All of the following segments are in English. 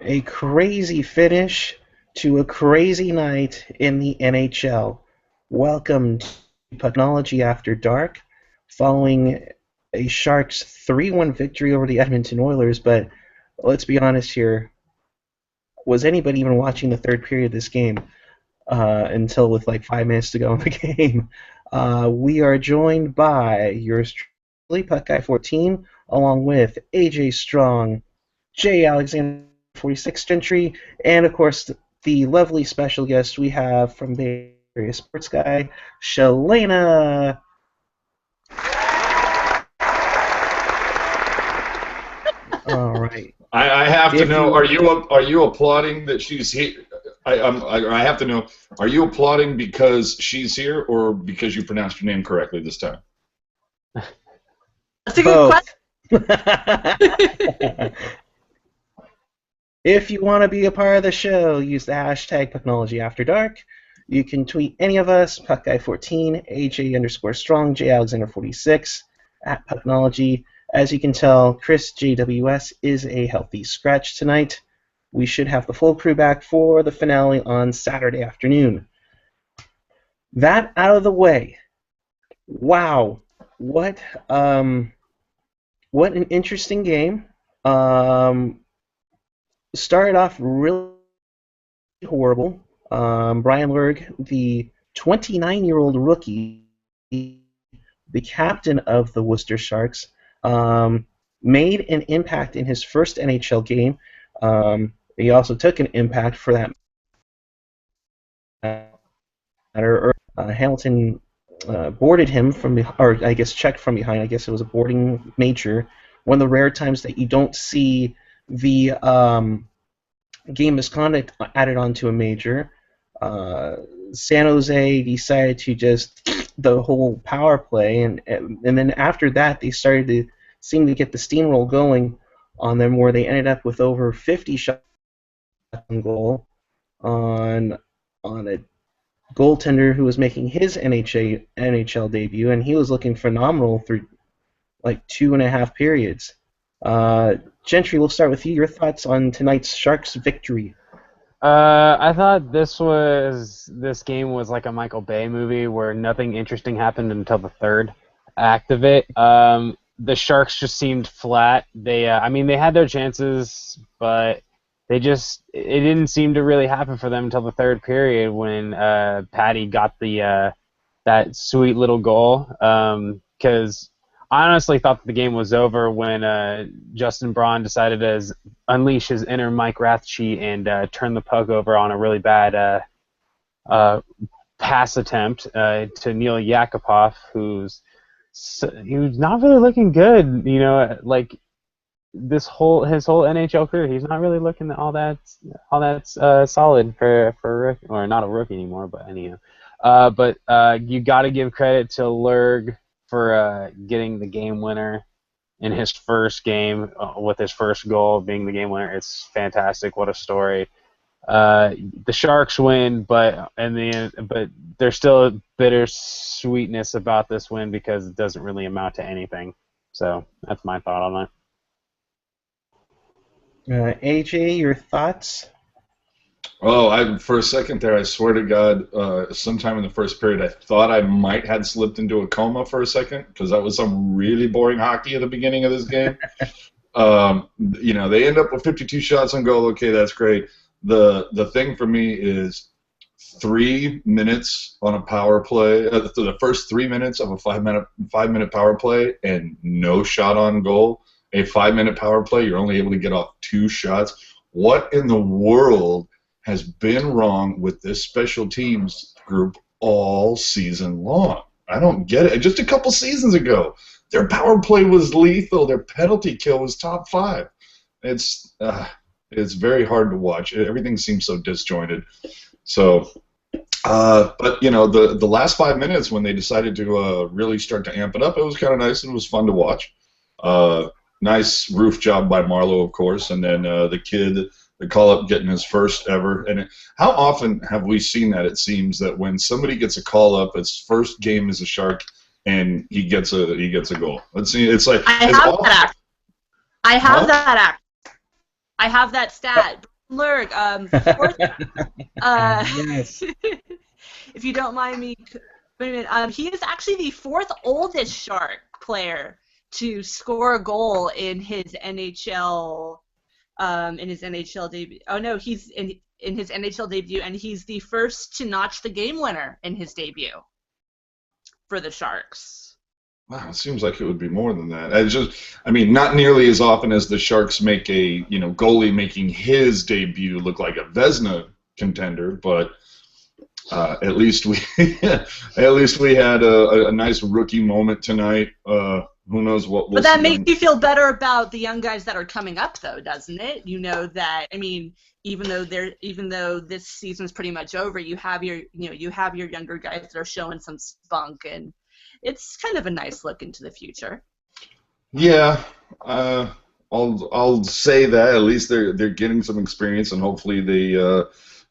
A crazy finish to a crazy night in the NHL. Welcome to Pucknology After Dark, following a Sharks 3-1 victory over the Edmonton Oilers. But let's be honest here, was anybody even watching the third period of this game until with like 5 minutes to go in the game? We are joined by yours truly, Puck Guy 14, along with AJ Strong, Jay Alexander 46 Gentry, and of course the lovely special guest we have from Bay Area Sports Guy, Shalana. All right. I have to If know. you Are you applauding that she's here? I have to know. Are you applauding because she's here, or because you pronounced your name correctly this time? That's a good both. question. If you want to be a part of the show, use the hashtag PucknologyAfterDark. You can tweet any of us, PuckGuy14, AJ_Strong, JAlexander46, at Pucknology. As you can tell, Chris JWS is a healthy scratch tonight. We should have the full crew back for the finale on Saturday afternoon. That out of the way. Wow, what an interesting game. Started off really horrible. Brian Lurg, the 29-year-old rookie, the captain of the Worcester Sharks, made an impact in his first NHL game. He also took an impact for that matter. Hamilton boarded him from, or I guess checked from behind. I guess it was a boarding major. One of the rare times that you don't see the game misconduct added onto a major. San Jose decided to just the whole power play, and then after that they started to seem to get the steamroll going on them, where they ended up with over 50 shots on goal on a goaltender who was making his NHL debut, and he was looking phenomenal through like 2.5 periods. Gentry, we'll start with you. Your thoughts on tonight's Sharks victory? I thought this game was like a Michael Bay movie where nothing interesting happened until the third act of it. The Sharks just seemed flat. They had their chances, but it didn't seem to really happen for them until the third period when Patty got that sweet little goal. Because I honestly thought that the game was over when Justin Braun decided to unleash his inner Mike Rathje and turn the puck over on a really bad pass attempt to Neil Yakupov, who's not really looking good. You know, like his whole NHL career, he's not really looking all that solid for a rookie, or not a rookie anymore. But anyhow, but you got to give credit to Lurg for getting the game winner in his first game with his first goal being the game winner. It's fantastic. What a story. The Sharks win, but there's still a bitter sweetness about this win because it doesn't really amount to anything. So that's my thought on that. AJ, your thoughts? Oh, for a second there, I swear to God, sometime in the first period, I thought I might had slipped into a coma for a second because that was some really boring hockey at the beginning of this game. They end up with 52 shots on goal. Okay, that's great. The thing for me is 3 minutes on a power play. The first 3 minutes of a 5-minute power play and no shot on goal. A 5-minute power play, you're only able to get off 2 shots. What in the world has been wrong with this special teams group all season long? I don't get it. Just a couple seasons ago, their power play was lethal. Their penalty kill was top 5. It's very hard to watch. Everything seems so disjointed. So, but the last 5 minutes when they decided to really start to amp it up, it was kind of nice and it was fun to watch. Nice roof job by Marlowe, of course, and then the kid. The call-up getting his first ever. And how often have we seen that, it seems, that when somebody gets a call-up, his first game as a Shark, and he gets a goal? Let's see. It's like I have that stat. Lurk, fourth, uh, Yes. if you don't mind me, he is actually the fourth oldest Shark player to score a goal in his NHL debut. Oh no, he's in his NHL debut, and he's the first to notch the game winner in his debut for the Sharks. Wow, it seems like it would be more than that. I mean, not nearly as often as the Sharks make a goalie making his debut look like a Vezina contender, but at least we had a nice rookie moment tonight. Who knows what we'll But that see makes you feel better about the young guys that are coming up, though, doesn't it? You know that. I mean, even though this season's pretty much over, you have your younger guys that are showing some spunk, and it's kind of a nice look into the future. Yeah, I'll say that at least they're getting some experience, and hopefully they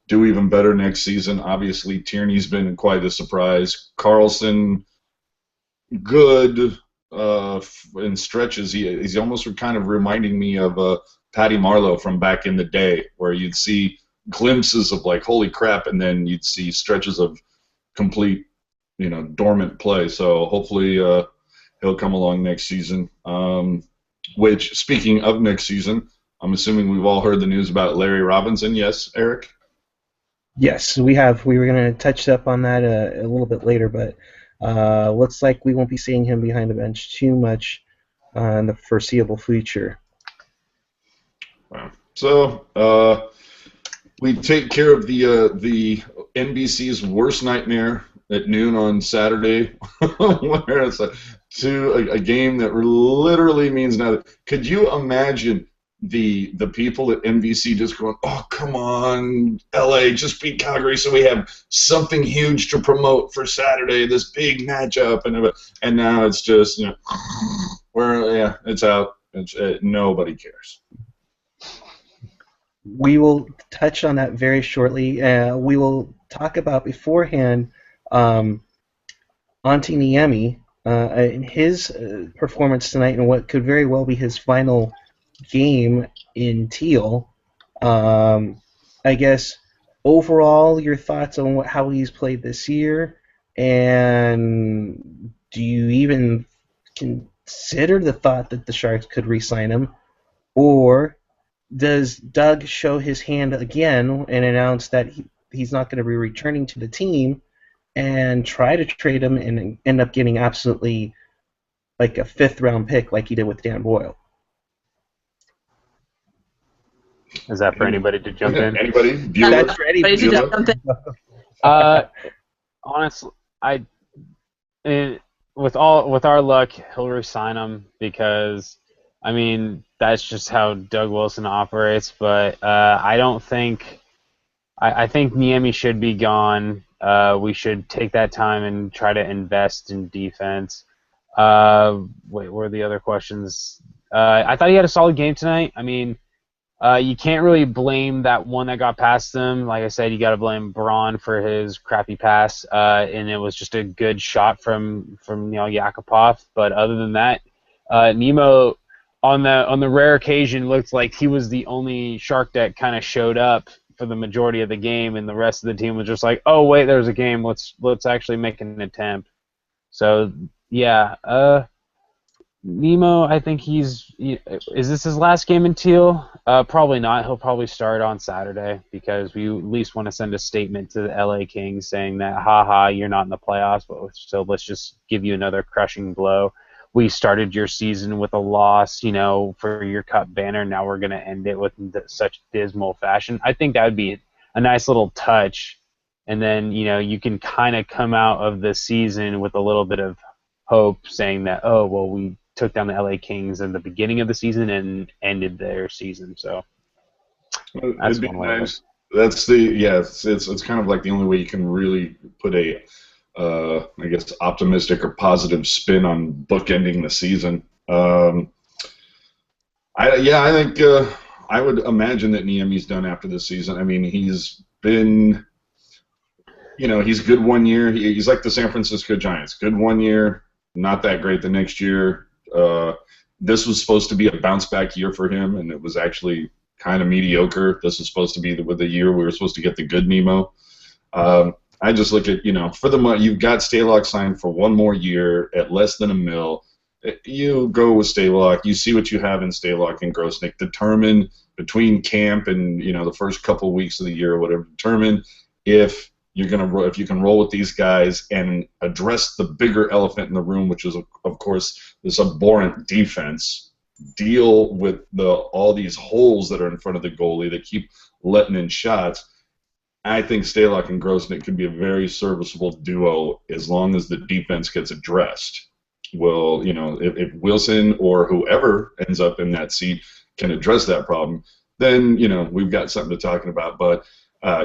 do even better next season. Obviously, Tierney's been quite a surprise. Carlson, good in stretches. He's almost kind of reminding me of Patty Marleau from back in the day, where you'd see glimpses of like holy crap, and then you'd see stretches of complete dormant play. So hopefully he'll come along next season. Which, speaking of next season, I'm assuming we've all heard the news about Larry Robinson. Yes, Eric? Yes, we have. We were going to touch up on that a little bit later, but looks like we won't be seeing him behind the bench too much in the foreseeable future. Wow. So we take care of the NBC's worst nightmare at noon on Saturday, where it's a game that literally means nothing. Could you imagine the people at NBC just going, "Oh, come on, LA, just beat Calgary, so we have something huge to promote for Saturday, this big matchup," and now it's just it's out. Nobody cares. We will touch on that very shortly. We will talk about beforehand Antti Niemi in his performance tonight and what could very well be his final game in Teal. I guess overall, your thoughts on how he's played this year, and do you even consider the thought that the Sharks could re-sign him, or does Doug show his hand again and announce that he's not going to be returning to the team and try to trade him and end up getting absolutely like a fifth-round pick like he did with Dan Boyle? Is that for anybody to jump in? Anybody? That's for anybody to jump in. Honestly, with our luck, he'll resign him because, I mean, that's just how Doug Wilson operates. But I don't think. I think Niemi should be gone. We should take that time and try to invest in defense. Wait, what were the other questions? I thought he had a solid game tonight. I mean, you can't really blame that one that got past him. Like I said, you got to blame Braun for his crappy pass, and it was just a good shot from Yakupov. But other than that, Nemo on the rare occasion looked like he was the only Shark that kind of showed up for the majority of the game, and the rest of the team was just like, "Oh wait, there's a game. Let's actually make an attempt." So yeah, Nemo, I think is this his last game in Teal? Probably not. He'll probably start on Saturday because we at least want to send a statement to the LA Kings saying that, haha, you're not in the playoffs, so let's just give you another crushing blow. We started your season with a loss, for your cup banner. Now we're going to end it with such dismal fashion. I think that would be a nice little touch. And then, you can kind of come out of the season with a little bit of hope saying that, oh, well, we took down the LA Kings in the beginning of the season and ended their season. So that's it'd be one way. Nice. That's it's kind of like the only way you can really put a I guess optimistic or positive spin on bookending the season. I think I would imagine that Niemi's done after this season. I mean, he's been, he's good one year. He's like the San Francisco Giants. Good one year, not that great the next year. This was supposed to be a bounce back year for him, and it was actually kind of mediocre. This is supposed to be the year we were supposed to get the good Nemo. I just look at, for the money, you've got Stalock signed for one more year at less than $1 million. You go with Stalock. You see what you have in Stalock and Grosnick. Determine between camp and the first couple of weeks of the year or whatever. Determine if you can roll with these guys and address the bigger elephant in the room, which is of course this abhorrent defense. Deal with all these holes that are in front of the goalie that keep letting in shots. I think Stalock and Grosnick could be a very serviceable duo as long as the defense gets addressed. Well, if Wilson or whoever ends up in that seat can address that problem, then we've got something to talk about. But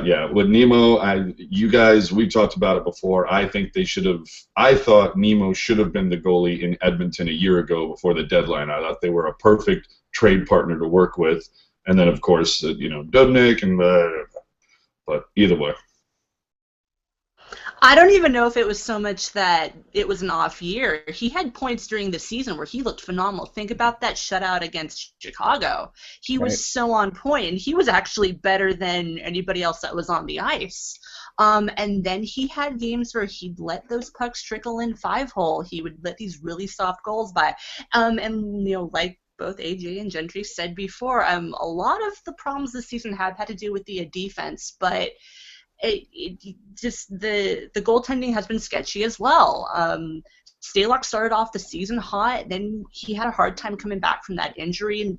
yeah, with Nemo, you guys, we talked about it before. I think I thought Nemo should have been the goalie in Edmonton a year ago before the deadline. I thought they were a perfect trade partner to work with. And then of course, Dubnyk and. But either way. I don't even know if it was so much that it was an off year. He had points during the season where he looked phenomenal. Think about that shutout against Chicago. He was so on point, and he was actually better than anybody else that was on the ice. And then he had games where he'd let those pucks trickle in 5-hole. He would let these really soft goals by. And like both AJ and Gentry said before, a lot of the problems this season have had to do with the defense, but it just the goaltending has been sketchy as well. Stalock started off the season hot, then he had a hard time coming back from that injury, and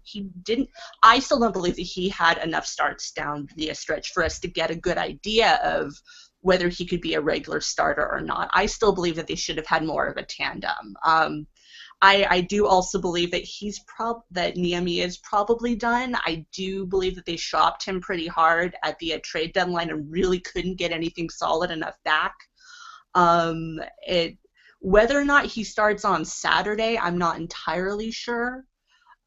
I still don't believe that he had enough starts down the stretch for us to get a good idea of whether he could be a regular starter or not. I still believe that they should have had more of a tandem. I do also believe that that Niemi is probably done. I do believe that they shopped him pretty hard at the trade deadline and really couldn't get anything solid enough back. Whether or not he starts on Saturday, I'm not entirely sure.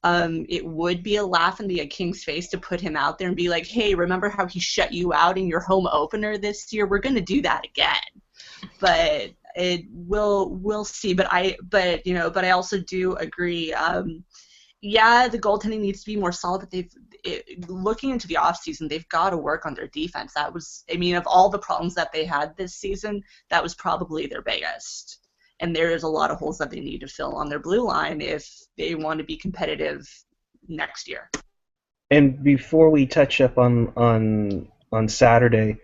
It would be a laugh in the King's face to put him out there and be like, hey, remember how he shut you out in your home opener this year? We're going to do that again. But we'll see. But I also do agree. Yeah, the goaltending needs to be more solid, but looking into the offseason, they've got to work on their defense. That was, of all the problems that they had this season, that was probably their biggest. And there is a lot of holes that they need to fill on their blue line if they want to be competitive next year. And before we touch up on Saturday,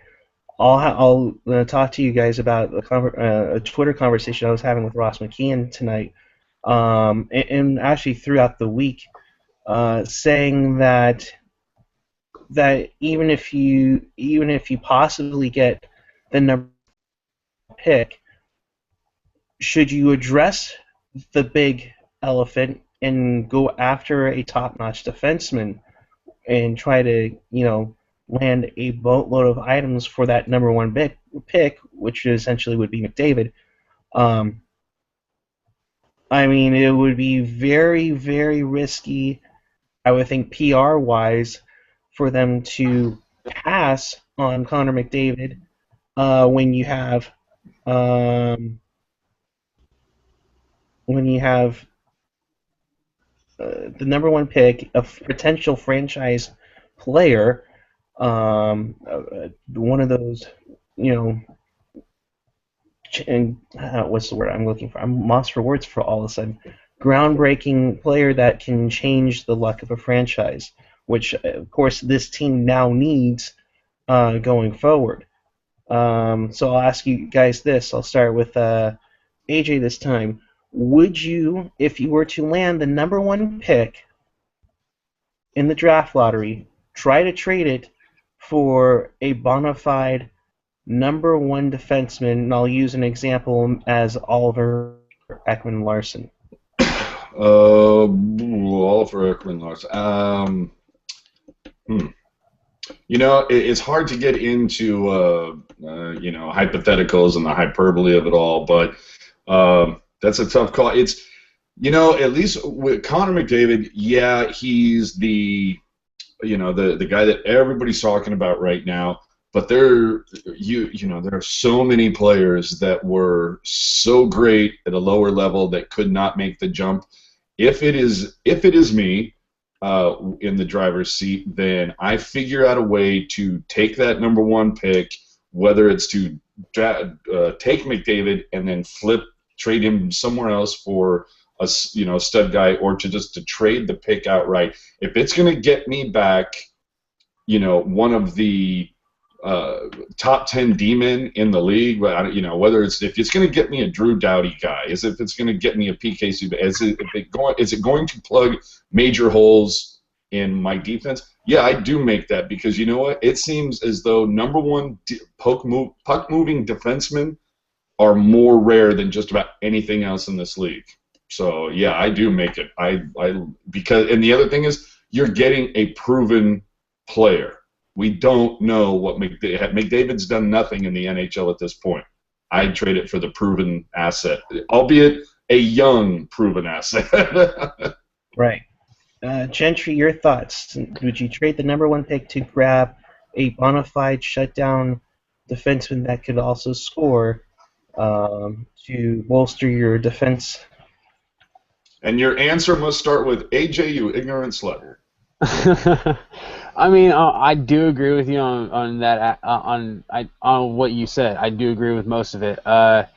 I'll talk to you guys about a Twitter conversation I was having with Ross McKeon tonight, and actually throughout the week, saying that even if you possibly get the number one pick, should you address the big elephant and go after a top-notch defenseman and try to land a boatload of items for that number one pick, which essentially would be McDavid. It would be very, very risky, I would think, PR-wise, for them to pass on Connor McDavid when you have the number one pick, a potential franchise player. One of those, and what's the word I'm looking for? I'm lost for words for all of a sudden. Groundbreaking player that can change the luck of a franchise, which, of course, this team now needs going forward. So I'll ask you guys this. I'll start with AJ this time. Would you, if you were to land the number one pick in the draft lottery, try to trade it for a bona fide number one defenseman, and I'll use an example as Oliver Ekman-Larsson? Oliver Ekman-Larsson. It's hard to get into hypotheticals and the hyperbole of it all, but that's a tough call. It's at least with Connor McDavid, yeah, he's the guy that everybody's talking about right now. But there are so many players that were so great at a lower level that could not make the jump. If it is me, in the driver's seat, then I figure out a way to take that number one pick, whether it's to take McDavid and then trade him somewhere else for a stud guy, or to trade the pick outright. If it's going to get me back, one of the top 10 demon in the league, but whether if it's going to get me a Drew Doughty guy, if it's going to get me a PK Subban, is it going to plug major holes in my defense? Yeah, I do make that, because you know what? It seems as though number one puck moving defensemen are more rare than just about anything else in this league. So yeah, I do make it. Because, and the other thing is, you're getting a proven player. We don't know what McDavid's done nothing in the NHL at this point. I'd trade it for the proven asset, albeit a young proven asset. Right. Gentry, your thoughts? Would you trade the number one pick to grab a bona fide shutdown defenseman that could also score to bolster your defense? And your answer must start with AJ, you ignorant slut. I mean, I do agree with you on that on what you said. I do agree with most of it. But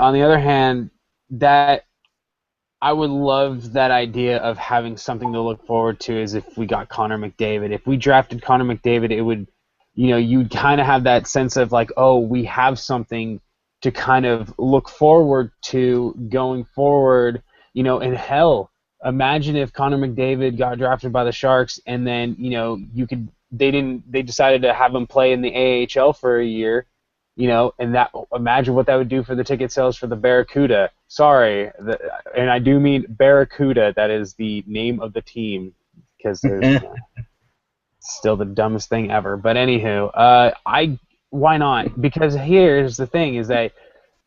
on the other hand, that I would love that idea of having something to look forward to, as if we got Connor McDavid. If we drafted Connor McDavid, it would, you'd kind of have that sense of like, oh, we have something to kind of look forward to going forward. And hell, imagine if Connor McDavid got drafted by the Sharks, and then they decided to have him play in the AHL for a year, and imagine what that would do for the ticket sales for the Barracuda. Sorry, and I do mean Barracuda. That is the name of the team, because there's still the dumbest thing ever. But anywho, why not? Because here's the thing: is that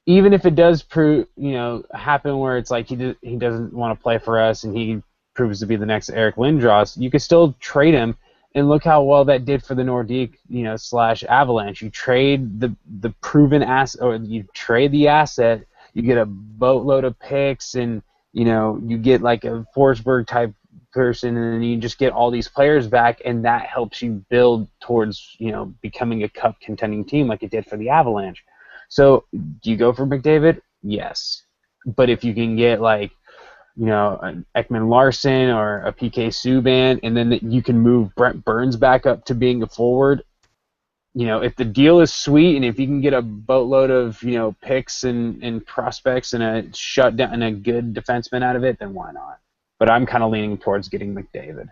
even if it does happen where it's like he doesn't want to play for us, and he proves to be the next Eric Lindros, you could still trade him. And look how well that did for the Nordique, / Avalanche. You trade the proven asset, or you trade the asset. You get a boatload of picks, and you get like a Forsberg type person, and then you just get all these players back, and that helps you build towards becoming a cup contending team like it did for the Avalanche. So, do you go for McDavid? Yes, but if you can get like an Ekman Larson or a PK Subban, and then you can move Brent Burns back up to being a forward. If the deal is sweet, and if you can get a boatload of picks and prospects and a shutdown and a good defenseman out of it, then why not? But I'm kind of leaning towards getting McDavid.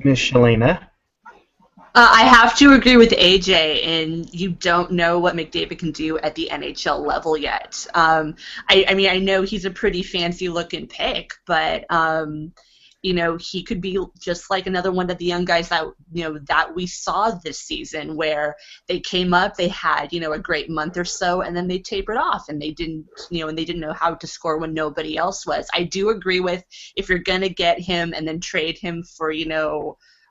Miss Shalana? I have to agree with AJ, and you don't know what McDavid can do at the NHL level yet. I mean, I know he's a pretty fancy-looking pick, but he could be just like another one of the young guys that that we saw this season, where they came up, they had a great month or so, and then they tapered off, and they didn't know how to score when nobody else was. I do agree with, if you're gonna get him and then trade him for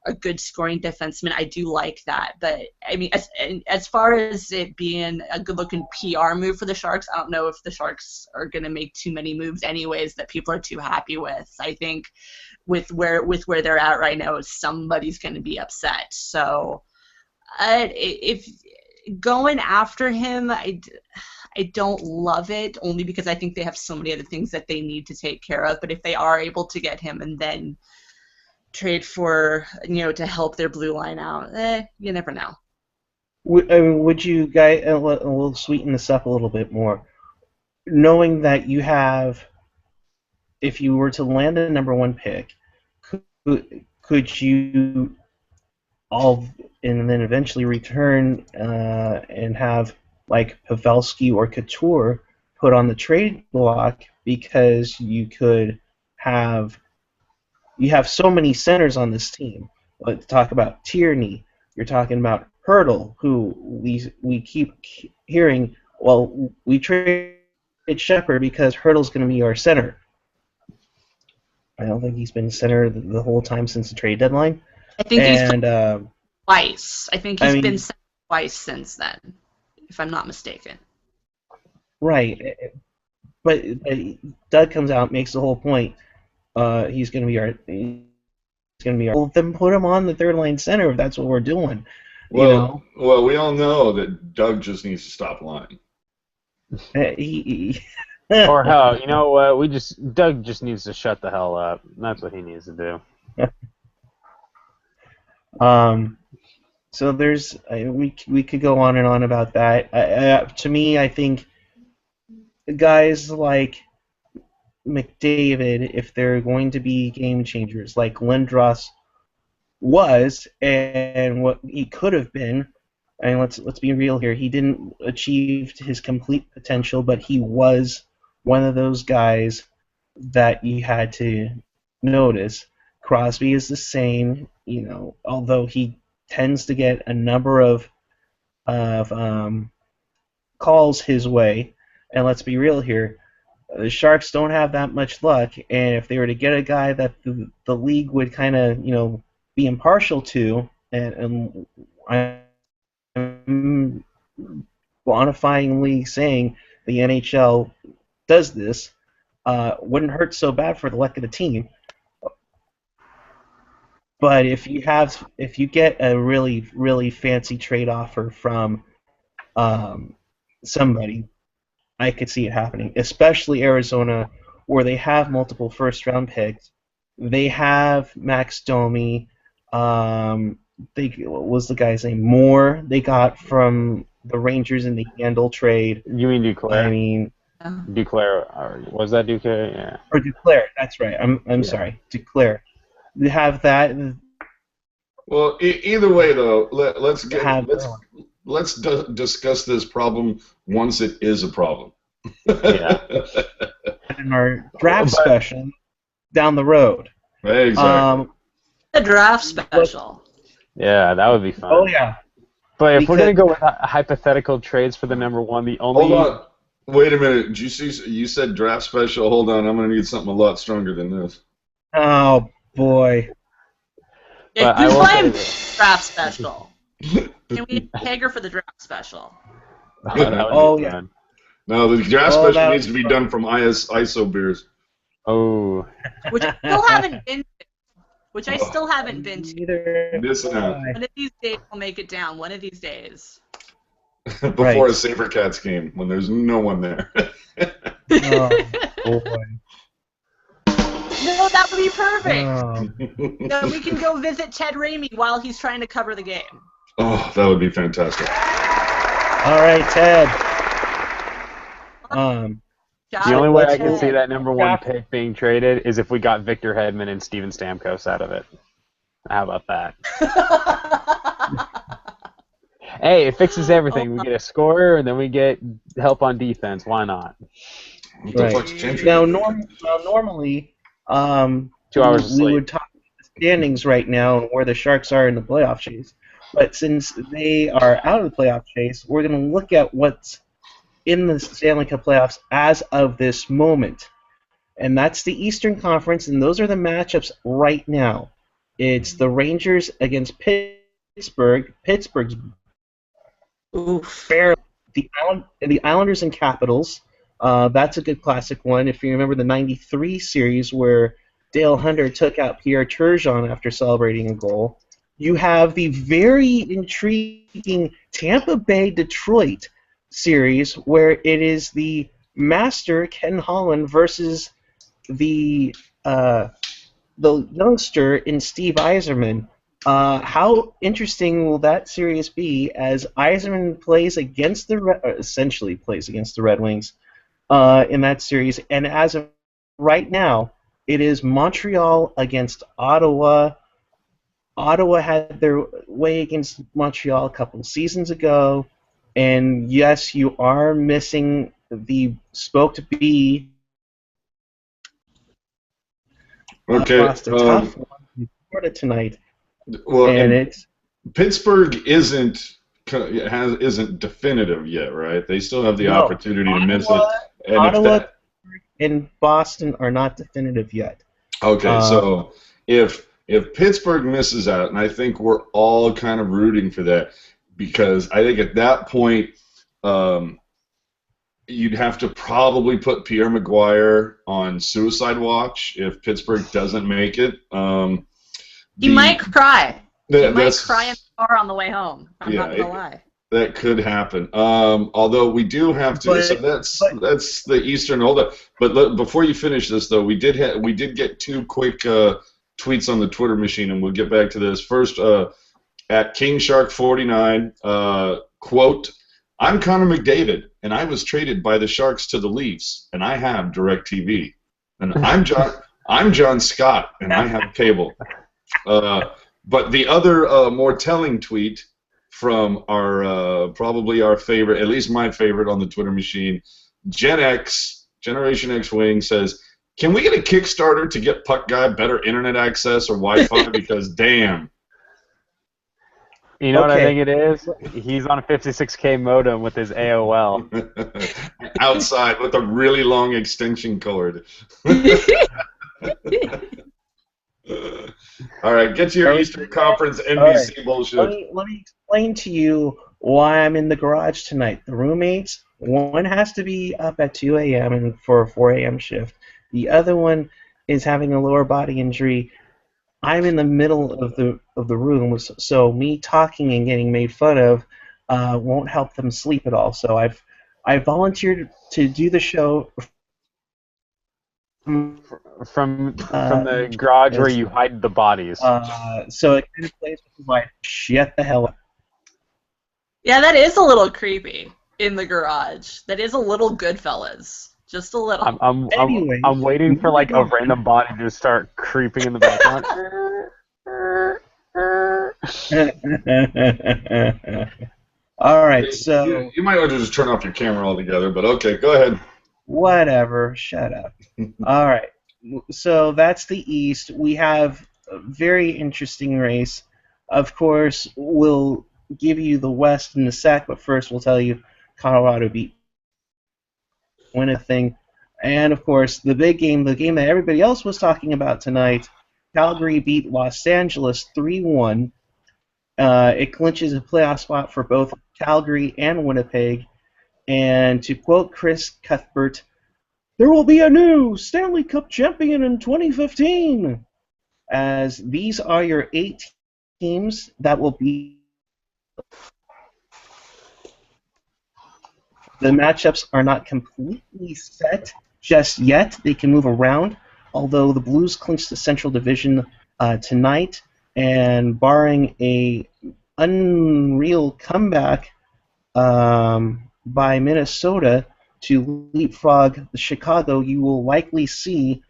a good scoring defenseman, I do like that. But I mean, as far as it being a good-looking PR move for the Sharks, I don't know if the Sharks are going to make too many moves anyways that people are too happy with. I think with where they're at right now, somebody's going to be upset. So if going after him, I don't love it, only because I think they have so many other things that they need to take care of. But if they are able to get him and then trade for to help their blue line out, you never know. Would you guys, we'll sweeten this up a little bit more, knowing that you have, if you were to land the number one pick, could you and then eventually return and have like Pavelski or Couture put on the trade block, because you have so many centers on this team. Let's talk about Tierney. You're talking about Hurdle, who we keep hearing, well, we traded Shepard because Hurdle's going to be our center. I don't think he's been center the whole time since the trade deadline. I think he's been twice. I think he's been center twice since then, if I'm not mistaken. Right. But Doug comes out, makes the whole point. he's going to be our. He's going to be our. Well, then put him on the third line center if that's what we're doing. You know. Well, we all know that Doug just needs to stop lying. He Or hell, you know what? Doug just needs to shut the hell up. That's what he needs to do. So there's we could go on and on about that. To me, I think guys like McDavid, if they're going to be game changers, like Lindros was, and what he could have been. And let's be real here. He didn't achieve his complete potential, but he was one of those guys that you had to notice. Crosby is the same, although he tends to get a number of calls his way. And let's be real here. The Sharks don't have that much luck, and if they were to get a guy that the league would kind of, be impartial to, and I'm bonifyingly saying the NHL does this, wouldn't hurt so bad for the luck of the team. But if you get a really, really fancy trade offer from somebody, I could see it happening, especially Arizona, where they have multiple first-round picks. They have Max Domi. What was the guy's name? Moore. They got from the Rangers in the Handel trade. You mean Duclair? I mean Duclair. Was that Duclair? Yeah. Or Duclair. That's right. I'm sorry, Duclair. They have that. Well, either way though, let's discuss this problem once it is a problem. Yeah. In our draft special down the road. Exactly. The draft special. Yeah, that would be fun. Oh yeah. But if we're gonna go with hypothetical trades for the number one, the only. Hold on. Wait a minute. Did you see? You said draft special. Hold on. I'm gonna need something a lot stronger than this. Oh boy. Yeah, who's playing draft special? Can we peg her for the draft special? Oh yeah. Fun. No, the draft special needs to be done from ISO beers. Oh. Which I still haven't been to. Either. Listen out. One of these days I'll make it down. One of these days. Before a SaberCats game, when there's no one there. Oh boy. No, that would be perfect. No, we can go visit Ted Ramey while he's trying to cover the game. Oh, that would be fantastic. All right, Ted. The only way I can see that number one pick being traded is if we got Victor Hedman and Steven Stamkos out of it. How about that? Hey, it fixes everything. We get a scorer, and then we get help on defense. Why not? Right. Now, normally, 2 hours of sleep. We would talk about the standings right now and where the Sharks are in the playoff chase. But since they are out of the playoff chase, we're going to look at what's in the Stanley Cup playoffs as of this moment. And that's the Eastern Conference, and those are the matchups right now. It's the Rangers against Pittsburgh. Pittsburgh's barely. The Islanders and Capitals. That's a good classic one. If you remember the '93 series where Dale Hunter took out Pierre Turgeon after celebrating a goal. You have the very intriguing Tampa Bay-Detroit series where it is the master Ken Holland versus the youngster in Steve Yzerman. How interesting will that series be as Yzerman plays against essentially plays against the Red Wings in that series, and as of right now, it is Montreal against Ottawa. Ottawa had their way against Montreal a couple of seasons ago, and yes, you are missing the spoke to be. Okay. Lost a tough one in Florida tonight. Well, and it's Pittsburgh isn't definitive yet, right? They still have the opportunity to miss it. And Ottawa and Boston are not definitive yet. Okay, so if Pittsburgh misses out, and I think we're all kind of rooting for that, because I think at that point, You'd have to probably put Pierre Maguire on suicide watch if Pittsburgh doesn't make it. He might cry. He might That's cry in the car on the way home. I'm not gonna lie. that could happen. Although we do have to. So that's the Eastern holdup. But before you finish this, though, we did get two quick tweets on the Twitter machine, and we'll get back to this. First, at KingShark49, quote, "I'm Connor McDavid, and I was traded by the Sharks to the Leafs, and I have DirecTV. And I'm John Scott, and I have cable." But the other more telling tweet from our probably our favorite, at least my favorite on the Twitter machine, Generation X Wing says, "Can we get a Kickstarter to get Puck Guy better internet access or Wi-Fi? Because damn." You know what I think it is? He's on a 56K modem with his AOL. Outside with a really long extension cord. All right, get to your Eastern Conference NBC bullshit. Let me explain to you why I'm in the garage tonight. The roommates, one has to be up at 2 a.m. and for a 4 a.m. shift. The other one is having a lower body injury. I'm in the middle of the room, so me talking and getting made fun of won't help them sleep at all. So I volunteered to do the show from the garage where you hide the bodies. So it kind of plays with the wife. Shut the hell up. Yeah, that is a little creepy in the garage. That is a little Goodfellas. Just a little. I'm waiting for like a random body to start creeping in the background. All right, so you might want to just turn off your camera altogether, but okay, go ahead. Whatever, shut up. All right, so that's the East. We have a very interesting race. Of course, we'll give you the West in a sec, but first we'll tell you Colorado beat win a thing. And, of course, the big game, the game that everybody else was talking about tonight, Calgary beat Los Angeles 3-1. It clinches a playoff spot for both Calgary and Winnipeg. And to quote Chris Cuthbert, "There will be a new Stanley Cup champion in 2015." As these are your 8 teams that will be. The matchups are not completely set just yet. They can move around, although the Blues clinched the Central Division tonight, and barring a unreal comeback by Minnesota to leapfrog Chicago, you will likely see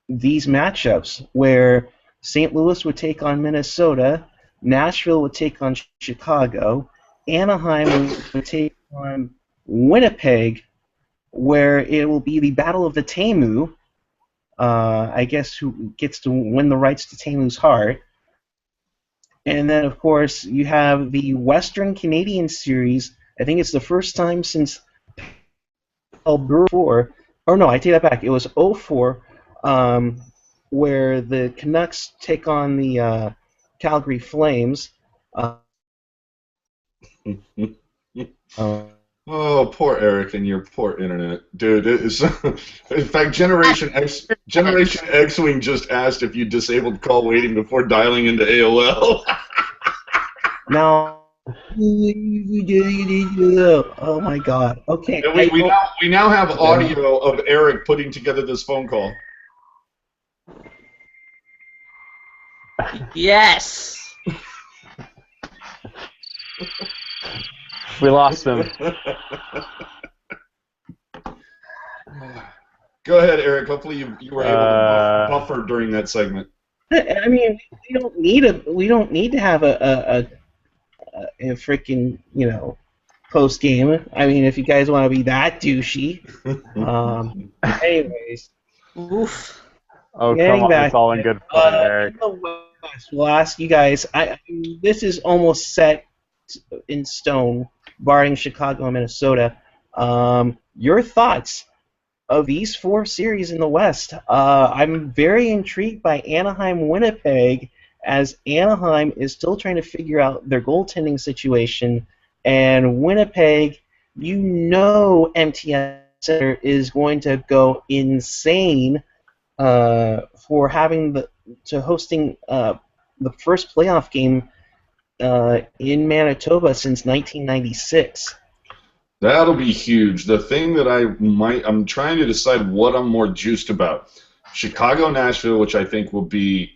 these matchups where St. Louis would take on Minnesota, Nashville would take on Chicago, Anaheim would take on Winnipeg, where it will be the Battle of the Tamu. I guess who gets to win the rights to Tamu's heart. And then, of course, you have the Western Canadian Series. I think it's the first time since 4. Or no, I take that back. It was 04, where the Canucks take on the Calgary Flames. Oh, poor Eric and your poor internet, dude. It is, in fact, Generation X-Wing just asked if you disabled call waiting before dialing into AOL. Now, oh my God. Okay. We now have audio of Eric putting together this phone call. Yes. We lost him. Go ahead, Eric. Hopefully you were able to buffer during that segment. I mean, we don't need to have a freaking post game. I mean, if you guys want to be that douchey. Anyways. Oof. Oh, come on! It's all in good fun, Eric. In the West, we'll ask you guys. This is almost set in stone, barring Chicago and Minnesota. Your thoughts of these 4 series in the West? I'm very intrigued by Anaheim-Winnipeg, as Anaheim is still trying to figure out their goaltending situation, and Winnipeg you know MTS Center is going to go insane for having hosting the first playoff game in Manitoba since 1996. That'll be huge. The thing that I'm trying to decide what I'm more juiced about. Chicago, Nashville, which I think will be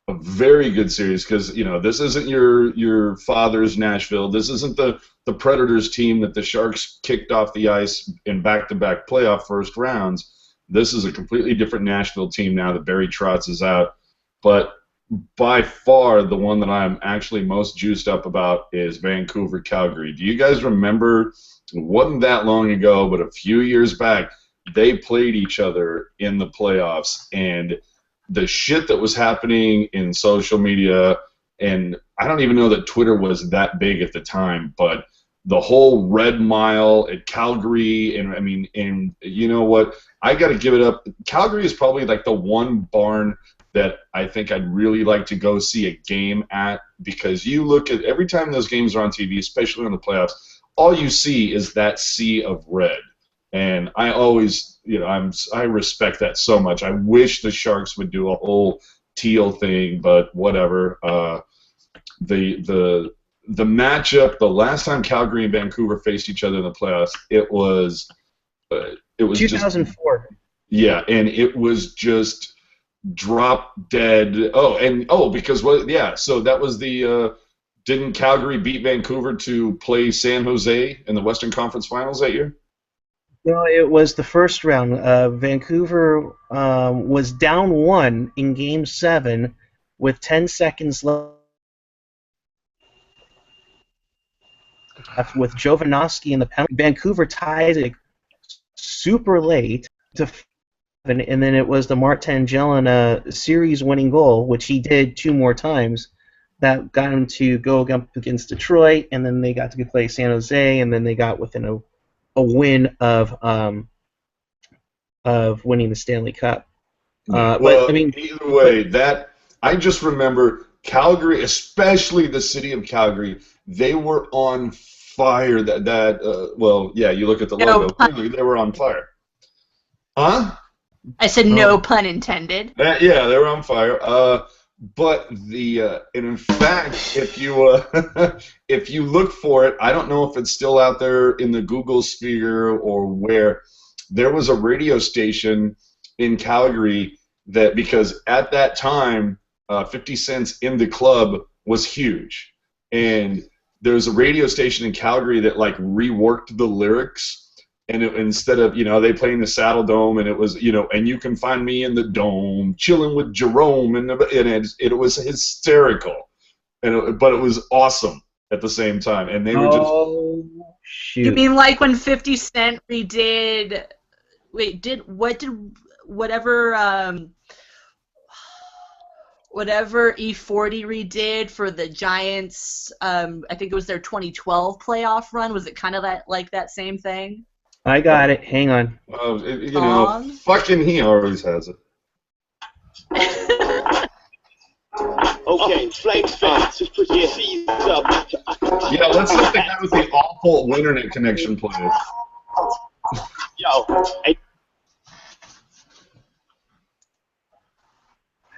a very good series because this isn't your father's Nashville. This isn't the Predators team that the Sharks kicked off the ice in back-to-back playoff first rounds. This is a completely different Nashville team now that Barry Trotz is out. But by far the one that I'm actually most juiced up about is Vancouver, Calgary. Do you guys remember? It wasn't that long ago, but a few years back, they played each other in the playoffs, and the shit that was happening in social media, and I don't even know that Twitter was that big at the time, but the whole Red Mile at Calgary, and you know what? I got to give it up. Calgary is probably like the one barn that I think I'd really like to go see a game at, because you look at every time those games are on TV, especially in the playoffs, all you see is that sea of red. And I always, I respect that so much. I wish the Sharks would do a whole teal thing, but whatever. The matchup, the last time Calgary and Vancouver faced each other in the playoffs, it was 2004. Yeah, and it was just drop dead. So that was the. Didn't Calgary beat Vancouver to play San Jose in the Western Conference Finals that year? No, it was the first round. Vancouver was down 1 in Game 7 with 10 seconds left with Jovanovski in the penalty. Vancouver tied it super late to 7, and then it was the Martin Jelena series-winning goal, which he did 2 more times, that got him to go up against Detroit, and then they got to play San Jose, and then they got within a win of winning the Stanley Cup. Either way, I just remember Calgary, especially the city of Calgary, they were on fire. You look at the logo, clearly they were on fire. Huh? I said no pun intended. Yeah, they were on fire. But and in fact, if you look for it, I don't know if it's still out there in the Google sphere or where. There was a radio station in Calgary because at that time, 50 Cent's In the Club was huge, and there was a radio station in Calgary that reworked the lyrics. And instead of, they play in the Saddle Dome, and it was, and you can find me in the Dome, chilling with Jerome, and it was hysterical, but it was awesome at the same time, and they were just. Oh shoot! You mean like when 50 Cent redid? Whatever E40 redid for the Giants? I think it was their 2012 playoff run. Was it kind of like that same thing? I got it. Hang on. Fucking he always has it. Okay, Flames fans, just put your feet up. Yeah, let's let the guy with the awful internet connection play it. Yo, hey.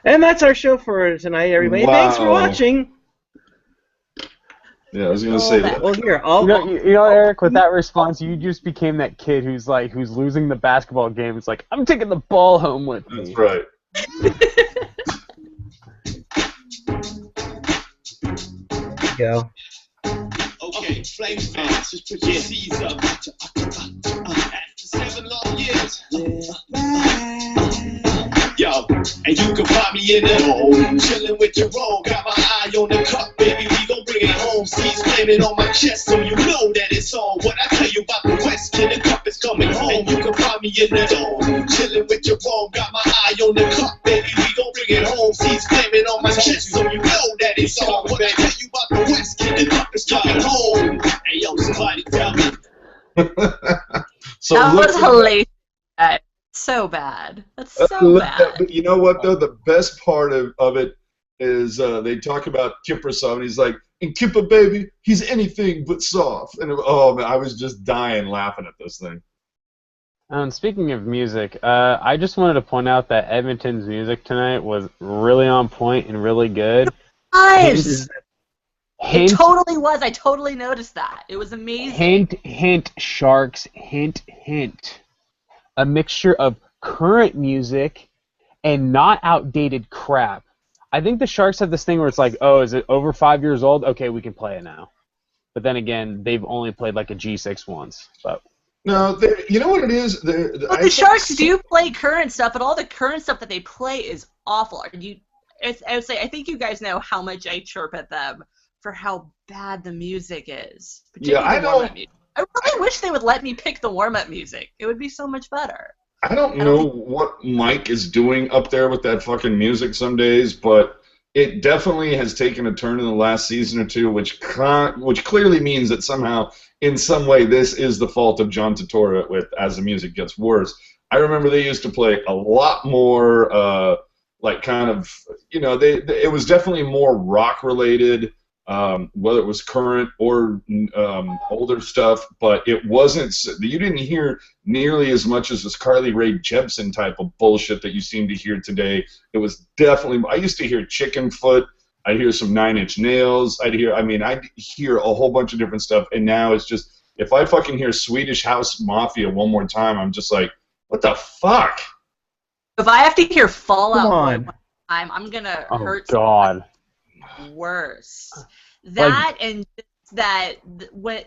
And that's our show for tonight, everybody. Wow. Thanks for watching. Yeah, I was gonna say that. Well, here, Eric, with that response, you just became that kid who's losing the basketball game. It's like, I'm taking the ball home with me. That's right. Go. Okay, Flames fans, just put your C's up. After 7 long years. Yo, and you can find me in the home, chilling with Jerome. Got my eye on the cup, baby. We gon' bring it home. C's flaming on my chest, so you know that it's on. What I tell you about the West, kid, the cup is coming home. And you can find me in the dome, chilling with Jerome. Got my eye on the cup, baby. We gon' bring it home. C's flaming on my chest, so you know that it's on. What I tell you about the West, kid, the cup is coming home. Hey yo, somebody tell me. So that was hilarious. So bad. That's so bad. But you know what, though? The best part of it is they talk about Kiprusoff, and he's like, and Kipper, baby, he's anything but soft. And oh man, I was just dying laughing at this thing. And speaking of music, I just wanted to point out that Edmonton's music tonight was really on point and really good. Nice. It Hint, totally was. I totally noticed that. It was amazing. hint, hint, Sharks, hint, hint. A mixture of current music and not outdated crap. I think the Sharks have this thing where it's like, oh, is it over 5 years old? Okay, we can play it now. But then again, they've only played like a G6 once. But No, you know what it is? But the Sharks do play current stuff, but all the current stuff that they play is awful. I would say, I think you guys know how much I chirp at them for how bad the music is. Yeah, I know. I really wish they would let me pick the warm-up music. It would be so much better. I don't know what Mike is doing up there with that fucking music some days, but it definitely has taken a turn in the last season or two, which clearly means that somehow, in some way, this is the fault of John Turturro as the music gets worse. I remember they used to play a lot more, like kind of, you know, it was definitely more rock-related, whether it was current or older stuff, but it wasn't. You didn't hear nearly as much as this Carly Rae Jepsen type of bullshit that you seem to hear today. It was definitely. I used to hear Chickenfoot. I'd hear some Nine Inch Nails. I'd hear a whole bunch of different stuff, and now it's just if I fucking hear Swedish House Mafia one more time, I'm just like, what the fuck? If I have to hear Fallout Come one on. more time, I'm gonna hurt. Oh God. Worse. That and that because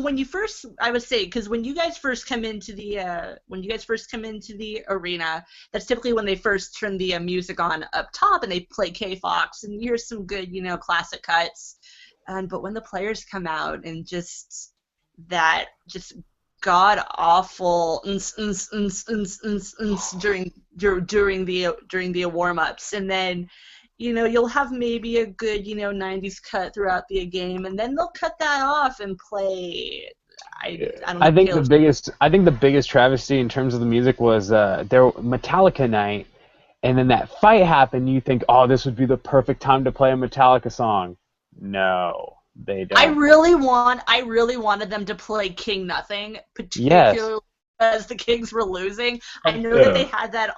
when you first, I would say, because when you guys first come into the arena, that's typically when they first turn the music on up top and they play K-Fox and you hear some good classic cuts, but when the players come out and just god awful during the warm ups, and then you'll have maybe a good 90s cut throughout the game, and then they'll cut that off and play. I don't know. I think the biggest travesty in terms of the music was their Metallica night, and then that fight happened. You think, oh, this would be the perfect time to play a Metallica song. No, they don't. I really wanted them to play King Nothing, particularly because the Kings were losing. I know that they had that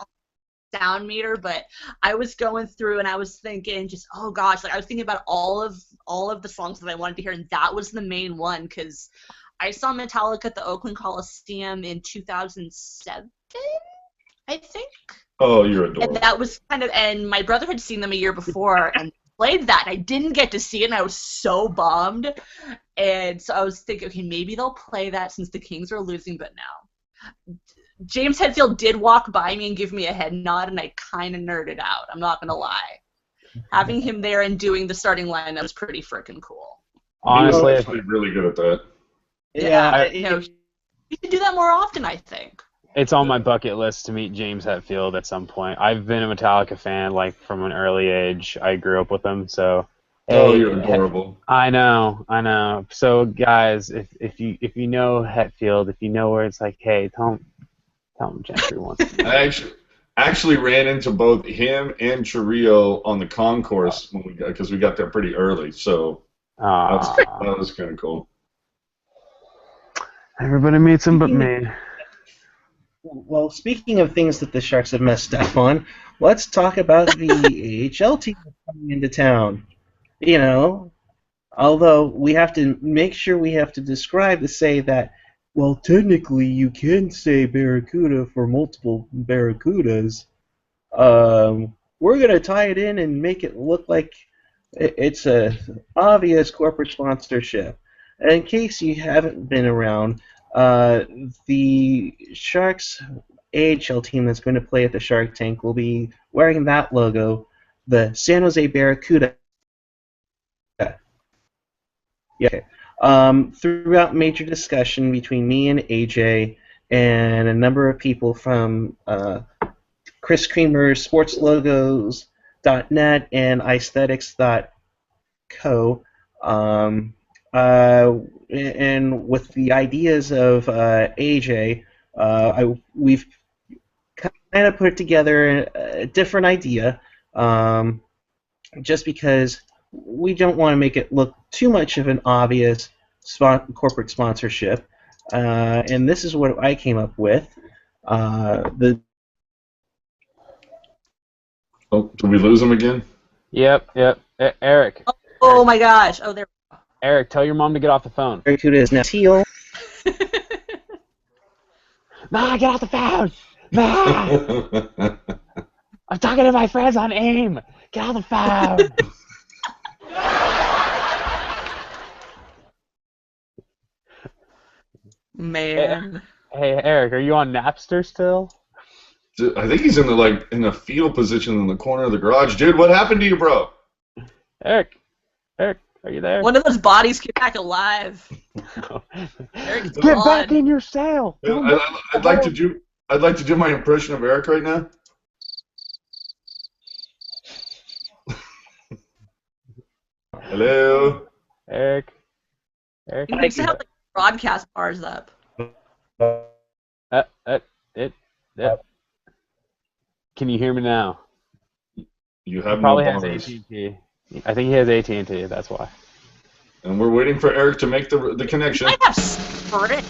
sound meter, but I was going through and I was thinking, just oh gosh, I was thinking about all of the songs that I wanted to hear, and that was the main one because I saw Metallica at the Oakland Coliseum in 2007, I think. Oh, you're adorable. And that was and my brother had seen them a year before and played that, and I didn't get to see it, and I was so bummed. And so I was thinking, okay, maybe they'll play that since the Kings are losing, but no. James Hetfield did walk by me and give me a head nod, and I kind of nerded out. I'm not going to lie. Having him there and doing the starting lineup was pretty freaking cool. Honestly, he's actually really good at that. Yeah, you should do that more often, I think. It's on my bucket list to meet James Hetfield at some point. I've been a Metallica fan from an early age. I grew up with them, so. Oh, you're adorable. I know. So, guys, if you know Hetfield, if you know where it's like, hey, tell him Gentry wants to. I actually ran into both him and Chirrillo on the concourse because we got there pretty early. So that was kind of cool. Everybody meets him but me. Well, speaking of things that the Sharks have messed up on, let's talk about the AHL team coming into town. Although we have to make sure we have to say that, well, technically you can say Barracuda for multiple Barracudas. We're going to tie it in and make it look like it's a obvious corporate sponsorship. And in case you haven't been around, the Sharks AHL team that's going to play at the Shark Tank will be wearing that logo, the San Jose Barracuda. Yeah. Throughout major discussion between me and AJ and a number of people from Chris Creamer's SportsLogos.net and Aesthetics.co, and with the ideas of AJ, we've kind of put together a different idea, just because we don't want to make it look too much of an obvious corporate sponsorship. And this is what I came up with. The Oh, did we lose him again? Yep. Eric. Oh my gosh. Oh, there. Eric, tell your mom to get off the phone. Barracuda is now teal. Ma, get off the phone! Ma! I'm talking to my friends on AIM! Get off the phone! Man. Hey, Eric, are you on Napster still? Dude, I think he's in the fetal position in the corner of the garage. Dude, what happened to you, bro? Eric, are you there? One of those bodies came back alive. Eric's Get gone. back in your cell! I'd like to do my impression of Eric right now. Hello. Eric. He needs to have like broadcast bars up. Can you hear me now? You have Probably no has bars. AT&T. I think he has AT&T. That's why. And we're waiting for Eric to make the connection. I have Sprint.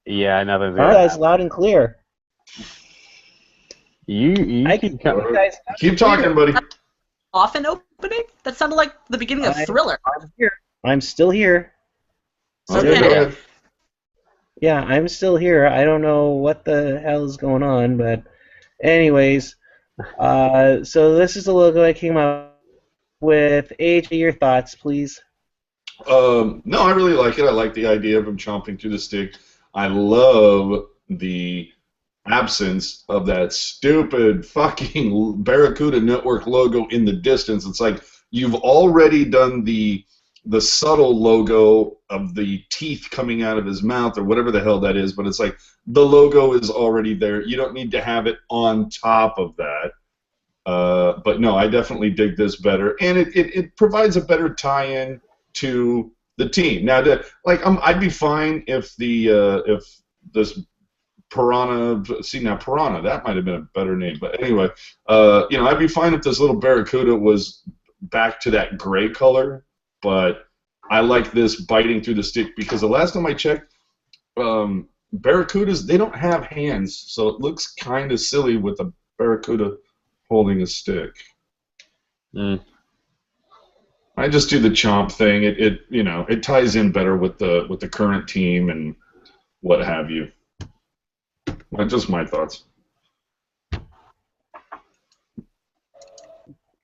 Yeah, nothing's All gonna right, that's happen. loud and clear. You I can can come. you guys Keep talking, buddy. Often opening? That sounded like the beginning of Thriller. I'm here. I'm still here. Okay, Okay. go ahead. Yeah, I'm still here. I don't know what the hell is going on, but anyways, so this is the logo I came up with. AJ, your thoughts, please. No, I really like it. I like the idea of him chomping through the stick. I love the absence of that stupid fucking Barracuda Network logo in the distance. It's like you've already done the subtle logo of the teeth coming out of his mouth or whatever the hell that is, but it's like the logo is already there. You don't need to have it on top of that. But no, I definitely dig this better, and it provides a better tie-in to the team. Now, I'd be fine if if this Piranha, Piranha, that might have been a better name, but anyway, I'd be fine if this little Barracuda was back to that gray color, but I like this biting through the stick because the last time I checked, Barracudas, they don't have hands, so it looks kind of silly with a Barracuda holding a stick. Mm. I just do the chomp thing. It ties in better with the current team and what have you. That's just my thoughts.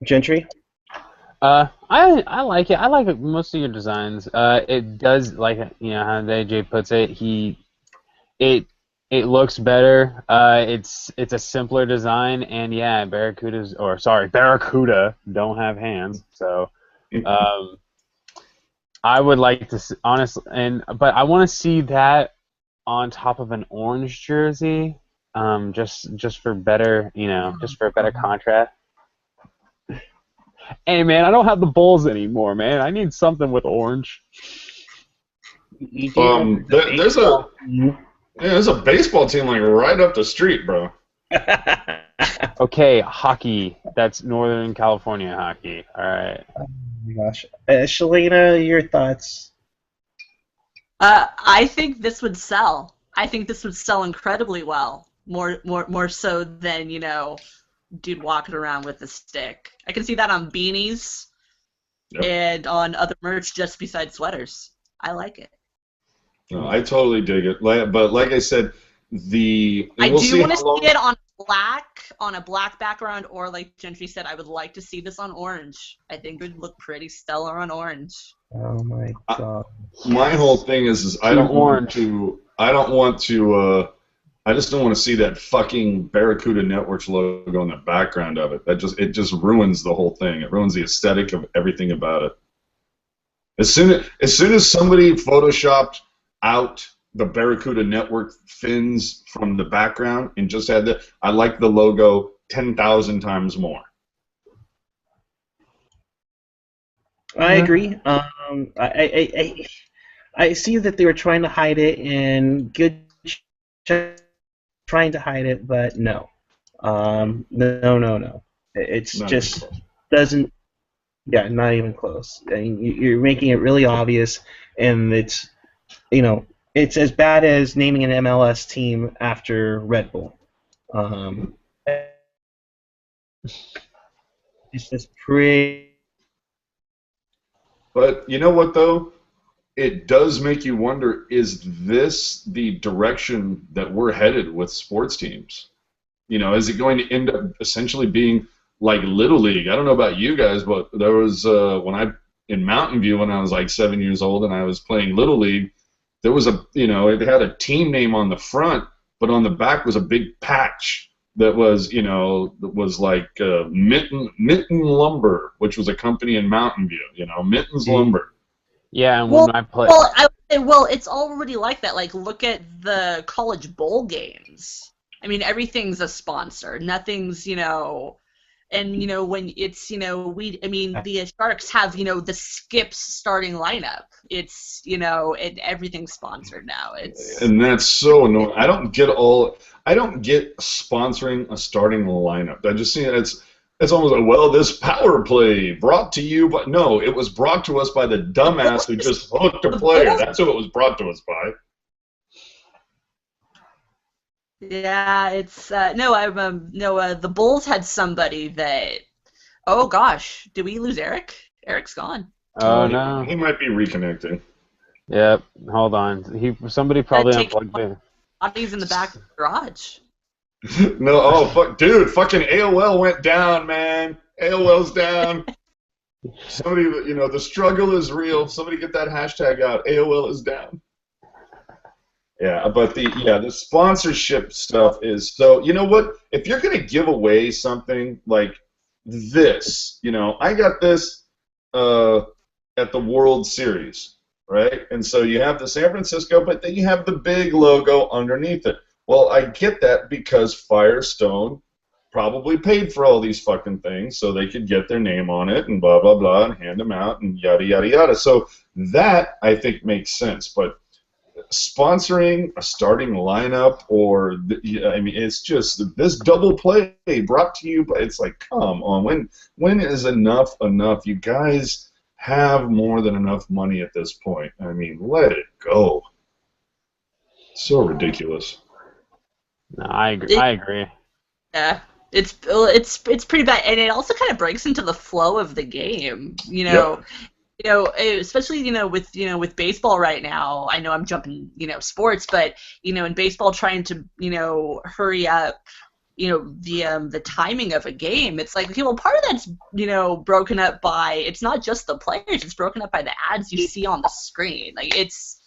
Gentry? I like it. I like most of your designs. It does, like, how AJ puts it. It looks better. It's a simpler design, and yeah, Barracuda don't have hands. So, I would like to honestly, but I want to see that on top of an orange jersey, just for better, just for a better contrast. Hey man, I don't have the Bulls anymore, man. I need something with orange. There's a baseball team like right up the street, bro. Okay, hockey. That's Northern California hockey. All right. Oh my gosh, Shalina, your thoughts? I think this would sell. I think this would sell incredibly well. More so than, dude walking around with a stick. I can see that on beanies and on other merch just besides sweaters. I like it. No, I totally dig it. But like I said, I do want to see it on a black background, or like Gentry said, I would like to see this on orange. I think it would look pretty stellar on orange. Oh my god. My whole thing is I just don't want to see that fucking Barracuda Networks logo in the background of it. It just ruins the whole thing. It ruins the aesthetic of everything about it. As soon as somebody photoshopped out the Barracuda Network fins from the background and just had that, I like the logo 10,000 times more. I agree. I see that they were trying to hide it, and good trying to hide it, but no. No. It's Not even just close. doesn't. Yeah, not even close. I mean, you're making it really obvious, and you know, it's as bad as naming an MLS team after Red Bull. Um, it's just pretty. But you know what though? It does make you wonder, is this the direction that we're headed with sports teams? You know, is it going to end up essentially being like Little League? I don't know about you guys, but there was in Mountain View when I was like 7 years old and I was playing Little League, there was it had a team name on the front, but on the back was a big patch that was, that was like Mitten Lumber, which was a company in Mountain View, Mitten's Lumber. Yeah, and Well, when I play, it's already like that. Like, look at the college bowl games. I mean, everything's a sponsor. Nothing's, and when it's, the Sharks have, the Skips starting lineup. It's, everything's sponsored now. It's And that's so annoying. I don't get sponsoring a starting lineup. I just see it's almost like, well, this power play brought to you, but no, it was brought to us by the dumbass who just hooked a player. That's who it was brought to us by. yeah, it's no, I'm no, the Bulls had somebody that. Oh gosh, did we lose Eric? Eric's gone. oh He no, might be reconnecting. yep, hold on, somebody probably Take unplugged it. Bodies in the back of the garage. No, oh fuck, dude, fucking AOL went down, man. AOL's down. Somebody, the struggle is real. Somebody get that hashtag out. AOL is down. Yeah, but the sponsorship stuff is so. You know what? If you're gonna give away something like this, I got this at the World Series, right? And so you have the San Francisco, but then you have the big logo underneath it. Well, I get that because Firestone probably paid for all these fucking things so they could get their name on it and blah blah blah and hand them out and yada yada yada. So that I think makes sense, but sponsoring a starting lineup it's just this double play brought to you, but it's like, come on, when is enough? You guys have more than enough money at this point. I mean, let it go. So ridiculous. No, I agree. Yeah, it's pretty bad, and it also kind of breaks into the flow of the game. Yep. Especially with baseball right now. I know I'm jumping sports, but in baseball, trying to hurry up the timing of a game. It's like, okay, well, part of that's broken up by, it's not just the players, it's broken up by the ads you see on the screen. Like it's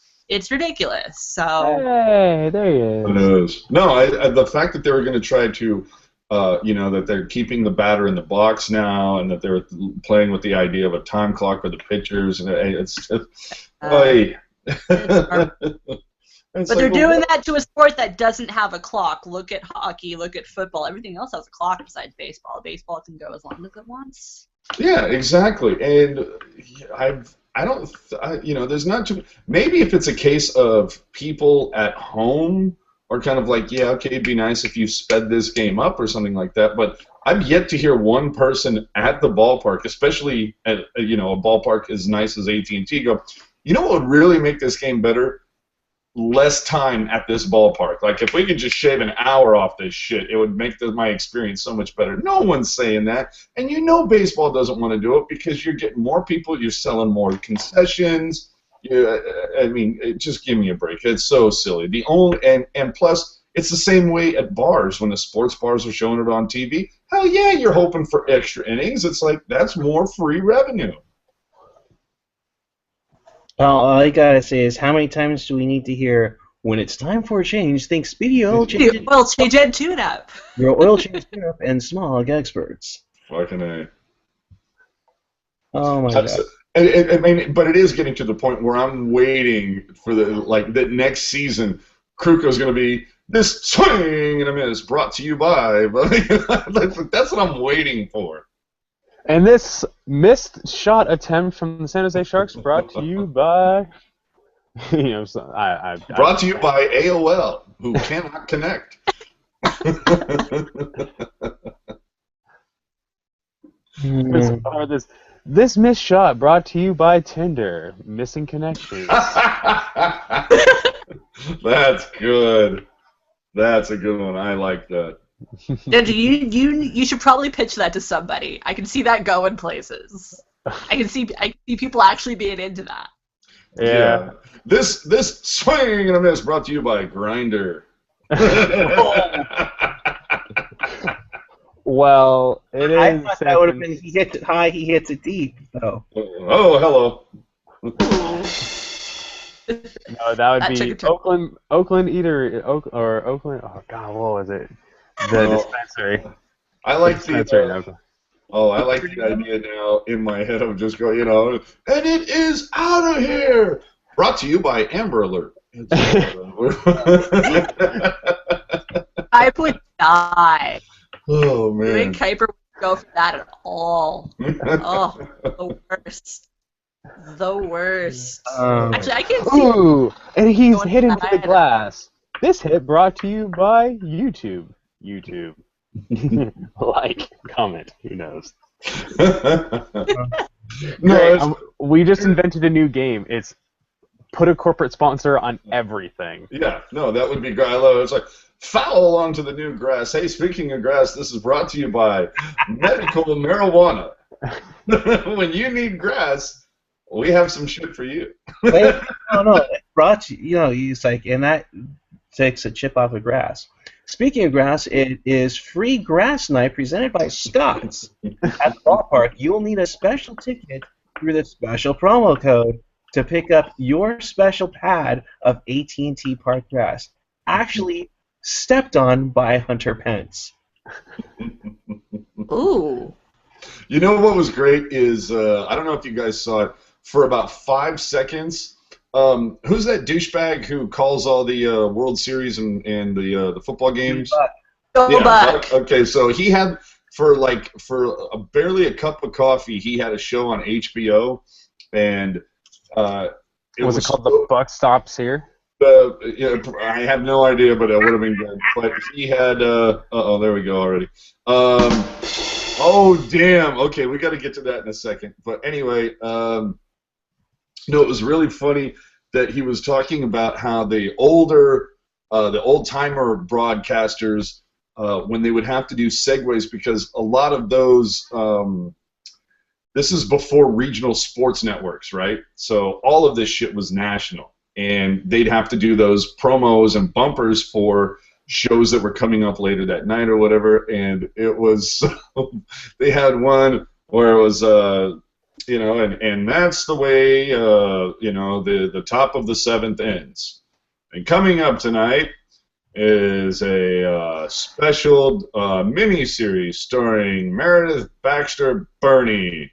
ridiculous. So Hey, there he It is. is. No, the fact that they were going to try to, that they're keeping the batter in the box now, and that they're playing with the idea of a time clock for the pitchers, and it's just, hey. But they're doing that to a sport that doesn't have a clock. Look at hockey, look at football. Everything else has a clock besides baseball. Baseball can go as long as it wants. Yeah, exactly. And there's not too. Maybe if it's a case of people at home are kind of like, yeah, okay, it'd be nice if you sped this game up or something like that. But I've yet to hear one person at the ballpark, especially at a ballpark as nice as AT&T, go, you know what would really make this game better? Less time at this ballpark. Like, if we could just shave an hour off this shit, it would make my experience so much better. No one's saying that. And baseball doesn't want to do it because you're getting more people, you're selling more concessions. Just give me a break. It's so silly. And plus, it's the same way at bars when the sports bars are showing it on TV. Hell yeah, you're hoping for extra innings. It's like, that's more free revenue. All I gotta say is, how many times do we need to hear, when it's time for a change, think Speedy Oil Change, Well, change it tune-up. your oil change tune-up and smog experts. Fucking A. Oh my god. But it is getting to the point where I'm waiting for the next season. Kruko's going to be this swing and a miss brought to you by. That's what I'm waiting for. And this missed shot attempt from the San Jose Sharks brought to you by, brought to you by AOL, who cannot connect. This, or this missed shot brought to you by Tinder. Missing connections. That's good. That's a good one. I like that. Andrew, you should probably pitch that to somebody. I can see that going places. I can see people actually being into that. Yeah. This swing and a miss brought to you by Grinder. Well, it I is. thought that would have been he hits it high, he hits it deep, though. Oh, hello. No, that would be Oakland Eater, or Oakland. Oh God, what was it? The dispensary. I like dispensary in Oakland. I like the idea now in my head of just going, and it is out of here. Brought to you by Amber Alert. I would die. Oh man. Ray Kuiper would go for that at all. Oh, the worst. The worst. Actually, I can't see. Ooh, and he's Going hit into the either. glass. This hit brought to you by YouTube. Like, comment. Who knows? We just invented a new game. It's put a corporate sponsor on everything. Yeah, no, that would be great. I love it. It's like, foul onto the new grass. Hey, speaking of grass, this is brought to you by medical marijuana. When you need grass, we have some shit for you. No, brought to it's like, and that takes a chip off the grass. Speaking of grass, it is free grass night presented by Scott's. At the ballpark, you will need a special ticket through the special promo code to pick up your special pad of AT&T Park grass. Actually stepped on by Hunter Pence. Ooh. You know what was great is, I don't know if you guys saw it, for about 5 seconds, who's that douchebag who calls all the World Series and the football games? Buck. Okay, so he had, for barely a cup of coffee, he had a show on HBO, and it was called The Buck Stops Here? I have no idea, but it would have been good. But he had, there we go already. Oh, damn. Okay, we got to get to that in a second. But anyway, it was really funny that he was talking about how the old-timer broadcasters, when they would have to do segues, because a lot of those, this is before regional sports networks, right? So all of this shit was national. And they'd have to do those promos and bumpers for shows that were coming up later that night or whatever. And it was, they had one where it was, and that's the way, the top of the 7th ends. And coming up tonight is a special mini-series starring Meredith Baxter Birney,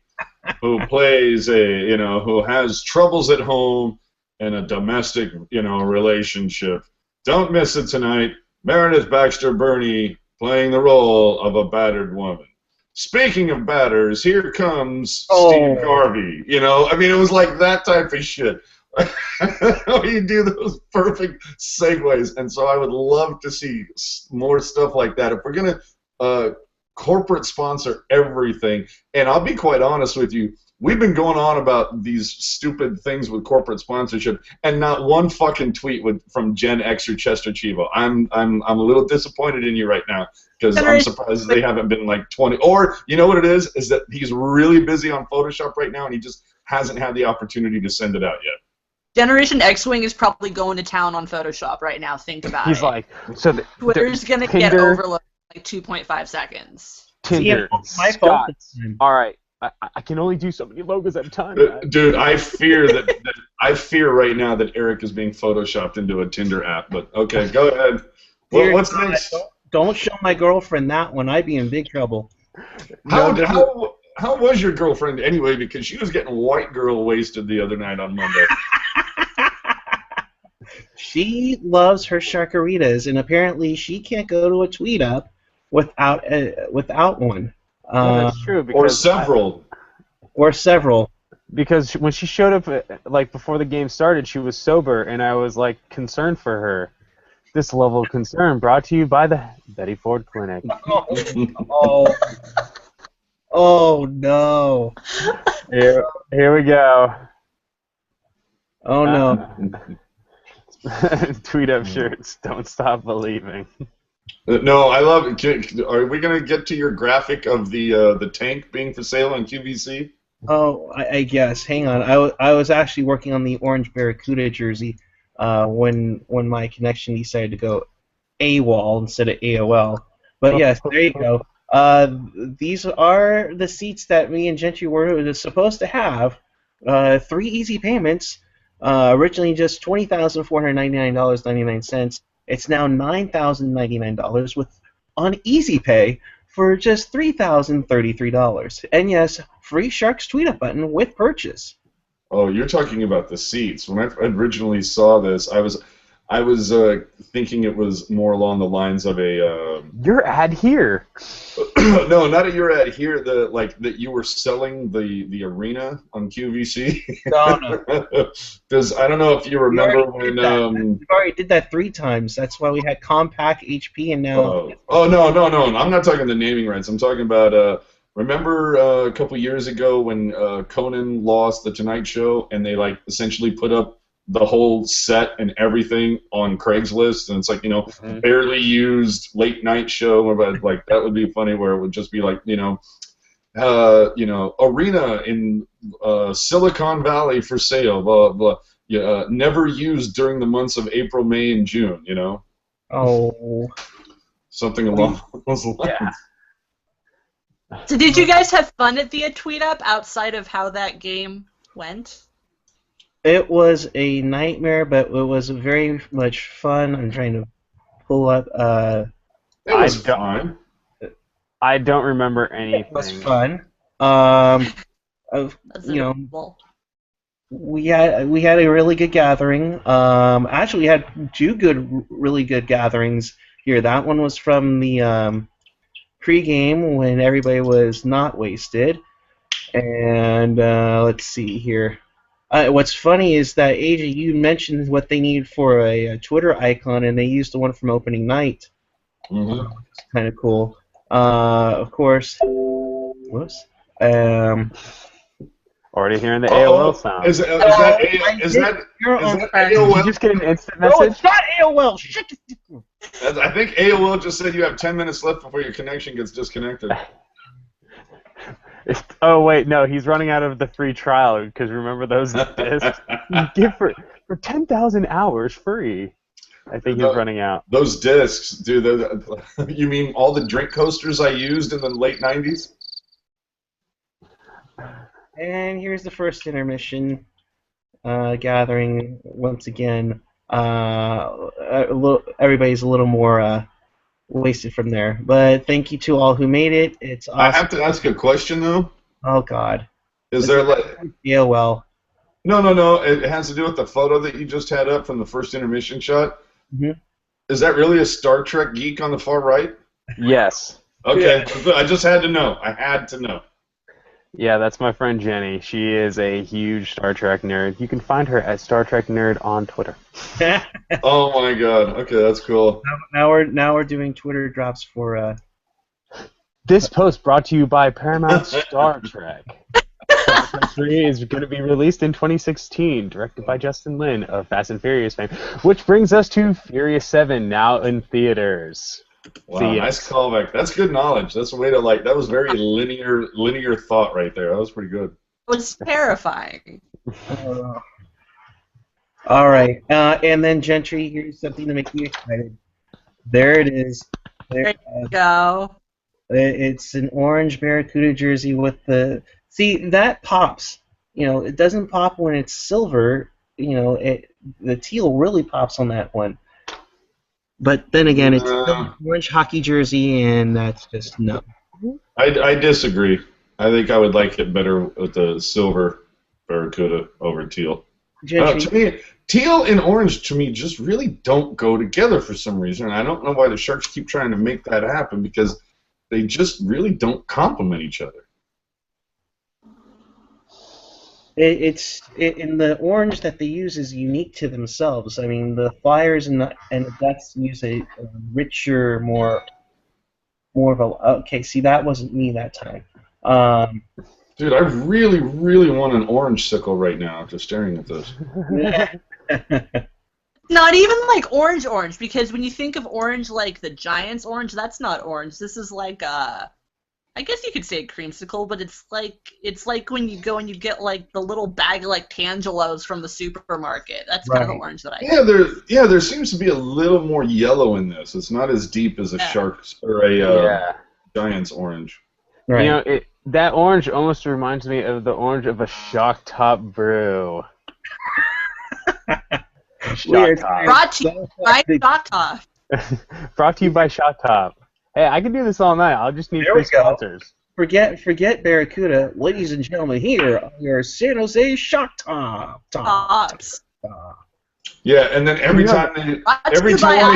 who plays who has troubles at home and a domestic, relationship. Don't miss it tonight. Meredith Baxter Birney playing the role of a battered woman. Speaking of batters, here comes Steve Garvey. It was like that type of shit. You do those perfect segues, and so I would love to see more stuff like that. If we're gonna corporate sponsor everything, and I'll be quite honest with you, we've been going on about these stupid things with corporate sponsorship, and not one fucking tweet from Gen X or Chester Chivo. I'm a little disappointed in you right now, because I'm surprised they haven't been like 20. Or you know what it is that he's really busy on Photoshop right now, and he just hasn't had the opportunity to send it out yet. Generation X-Wing is probably going to town on Photoshop right now. Think about it. He's like, so Twitter's gonna get overloaded in like 2.5 seconds. Tinder, Scott. All right. I can only do so many logos at a time. Dude, I fear I fear right now that Eric is being photoshopped into a Tinder app. But okay, go ahead. What's next? Don't show my girlfriend that one. I'd be in big trouble. How was your girlfriend anyway? Because she was getting white girl wasted the other night on Monday. She loves her charcuritas, and apparently she can't go to a tweet up without one. That's true. Or several. Because when she showed up, like before the game started, she was sober, and I was like concerned for her. This level of concern brought to you by the Betty Ford Clinic. Oh, oh no. Here we go. Oh no. Tweet up shirts. Don't stop believing. No, I love it. Are we gonna get to your graphic of the tank being for sale on QVC? Oh, I guess. Hang on. I was actually working on the Orange Barracuda jersey when my connection decided to go AWOL instead of AOL. But yes, there you go. These are the seats that me and Gentry were supposed to have. 3 easy payments. Originally just $20,499.99. It's now $9,099 with on Easy Pay for just $3,033. And yes, free Sharks tweet up button with purchase. Oh, you're talking about the seats. When I originally saw this, I was thinking it was more along the lines of a. Your ad here. No, not at your ad here. That you were selling the arena on QVC. No. Because I don't know if you remember when. We already did that 3 times. That's why we had Compact, HP, and now. No. I'm not talking the naming rights. I'm talking about. Remember a couple years ago when Conan lost the Tonight Show and they essentially put up the whole set and everything on Craigslist, and it's barely used late night show, but that would be funny where it would just be arena in Silicon Valley for sale, blah blah. Never used during the months of April, May, and June. Oh. Something along those lines. Yeah. So did you guys have fun at the tweet up outside of how that game went? It was a nightmare, but it was very much fun. I'm trying to pull up. It was fun. I don't remember anything. It was fun. We had a really good gathering. Actually, we had 2 really good gatherings here. That one was from the pre-game when everybody was not wasted. And let's see here. What's funny is that, AJ, you mentioned what they need for a Twitter icon, and they used the one from opening night. Mm-hmm. Kind of cool. Of course. Whoops. Already hearing the AOL sound. Is that AOL? Did you just get an instant No, message? it's not AOL. Shut the... I think AOL just said you have 10 minutes left before your connection gets disconnected. Oh wait, no, he's running out of the free trial because remember those discs you get for 10,000 hours free. I think he's running out. Those discs, dude. You mean all the drink coasters I used in the late '90s? And here's the first intermission gathering once again. Everybody's a little more wasted from there. But thank you to all who made it. It's awesome. I have to ask a question though. Oh God. Is there AOL? No. It has to do with the photo that you just had up from the first intermission shot. Mm-hmm. Is that really a Star Trek geek on the far right? Yes. Okay. Yeah. I just had to know. I had to know. Yeah, that's my friend Jenny. She is a huge Star Trek nerd. You can find her at Star Trek Nerd on Twitter. Oh my God! Okay, that's cool. Now we're doing Twitter drops for. This post brought to you by Paramount Star Trek. Star Trek 3 is going to be released in 2016, directed by Justin Lin of Fast and Furious fame. Which brings us to Furious 7, now in theaters. Wow, nice callback. That's good knowledge. That's a way to that was very linear thought right there. That was pretty good. It was terrifying. All right, and then Gentry, here's something to make you excited. There it is. There you go. It's an orange Barracuda jersey with the... See, that pops. It doesn't pop when it's silver. The teal really pops on that one. But then again, it's still an orange hockey jersey, and that's just no. I disagree. I think I would like it better with the silver Barracuda over teal. To me, teal and orange to me just really don't go together for some reason. I don't know why the Sharks keep trying to make that happen because they just really don't complement each other. in the orange that they use is unique to themselves. I mean, the Flyers and the Ducks use a richer, more of a. Okay, see, that wasn't me that time. Um, Dude, I really, really want an orange sickle right now, just staring at this. Not even like orange, because when you think of orange like the Giants orange, that's not orange. This is like I guess you could say a creamsicle, but it's like when you go and you get like the little bag of like Tangelos from the supermarket. That's kind of the Right. orange that I There seems to be a little more yellow in this. It's not as deep as a Yeah. Sharks or a Yeah. Giants orange. Right. You know, that orange almost reminds me of the orange of a Shock Top brew. Weird. Shock Top. brought to you by Shock Top. Brought to you by Shock Top. Hey, I can do this all night. I'll just need There free we go. sponsors. Forget Barracuda, ladies and gentlemen. Here are your San Jose Shock Tops. Yeah, and then every Yeah. time they Brought to every you by time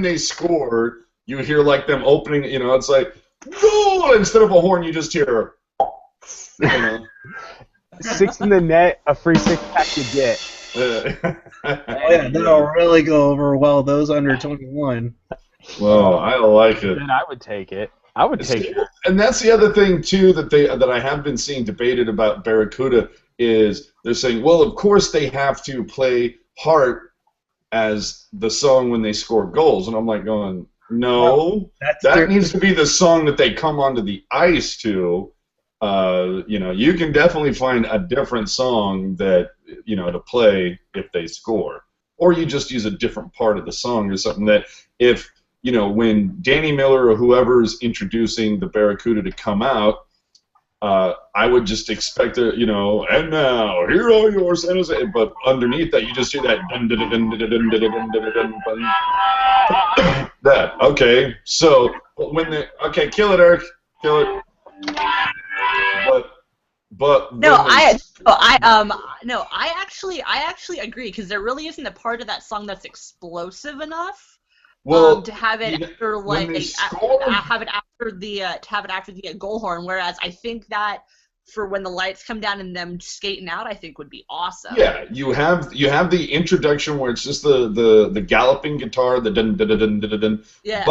they ISO. score, you hear like them opening. You know, it's like goal instead of a horn. You just hear. You know. 6 in the net, a free 6-pack you get. Oh yeah, that'll really go over well those under 21. Well, I like it. Then I would take it. I would take it. And that's the other thing too that I have been seeing debated about Barracuda is they're saying, well, of course they have to play Heart as the song when they score goals, and I'm like going, no, that needs to be the song that they come onto the ice to. You know, you can definitely find a different song that to play if they score, or you just use a different part of the song or something that if. When Danny Miller or whoever's introducing the Barracuda to come out, I would just expect and now, here are your San Jose. But underneath that, you just hear that dun dun dun dun dun dun dun dun dun dun. That, okay. So, kill it, Eric. Kill it. But I actually agree because there really isn't a part of that song that's explosive enough. To have it after have it after the goal horn, whereas I think that for when the lights come down and them skating out, I think would be awesome. Yeah, you have the introduction where it's just the galloping guitar, the dun dun dun dun dun dun. Yeah.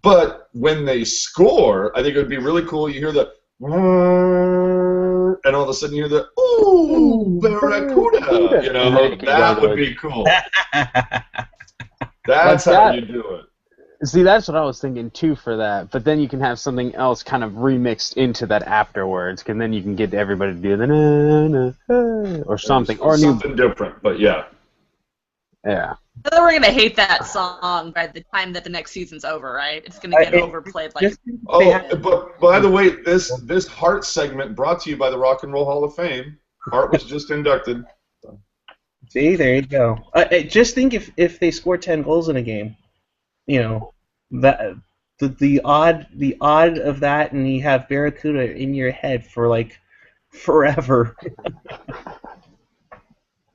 But when they score, I think it would be really cool. You hear the and all of a sudden you hear the ooh Barracuda. That would be cool. That's how you do it. See, that's what I was thinking too for that. But then you can have something else kind of remixed into that afterwards, and then you can get everybody to do the na-na, or something, or something different. But yeah. Yeah. Then we're gonna hate that song by the time that the next season's over, right? It's gonna get overplayed like. But by the way, this Heart segment brought to you by the Rock and Roll Hall of Fame. Heart was just inducted. See, there you go. Just think if they score 10 goals in a game, that the odd of that, and you have Barracuda in your head for like forever.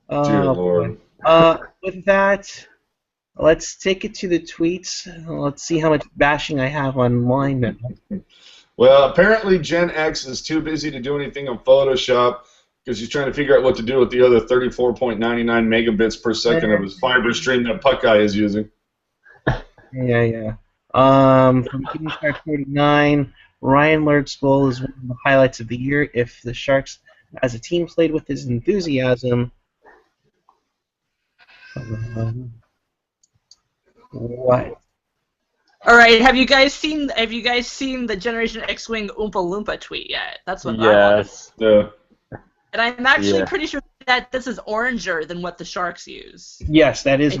Dear Lord. With that, let's take it to the tweets. Let's see how much bashing I have online now. Well, apparently Gen X is too busy to do anything on Photoshop because he's trying to figure out what to do with the other 34.99 megabits per second of his fiber stream that Puck Guy is using. Yeah. From King Shark 49, Ryan Lert's goal is one of the highlights of the year. If the Sharks as a team played with his enthusiasm. What? All right, have you guys seen the Generation X-Wing Oompa Loompa tweet yet? That's what I want. Yeah. And I'm actually pretty sure that this is oranger than what the Sharks use. Yes, that's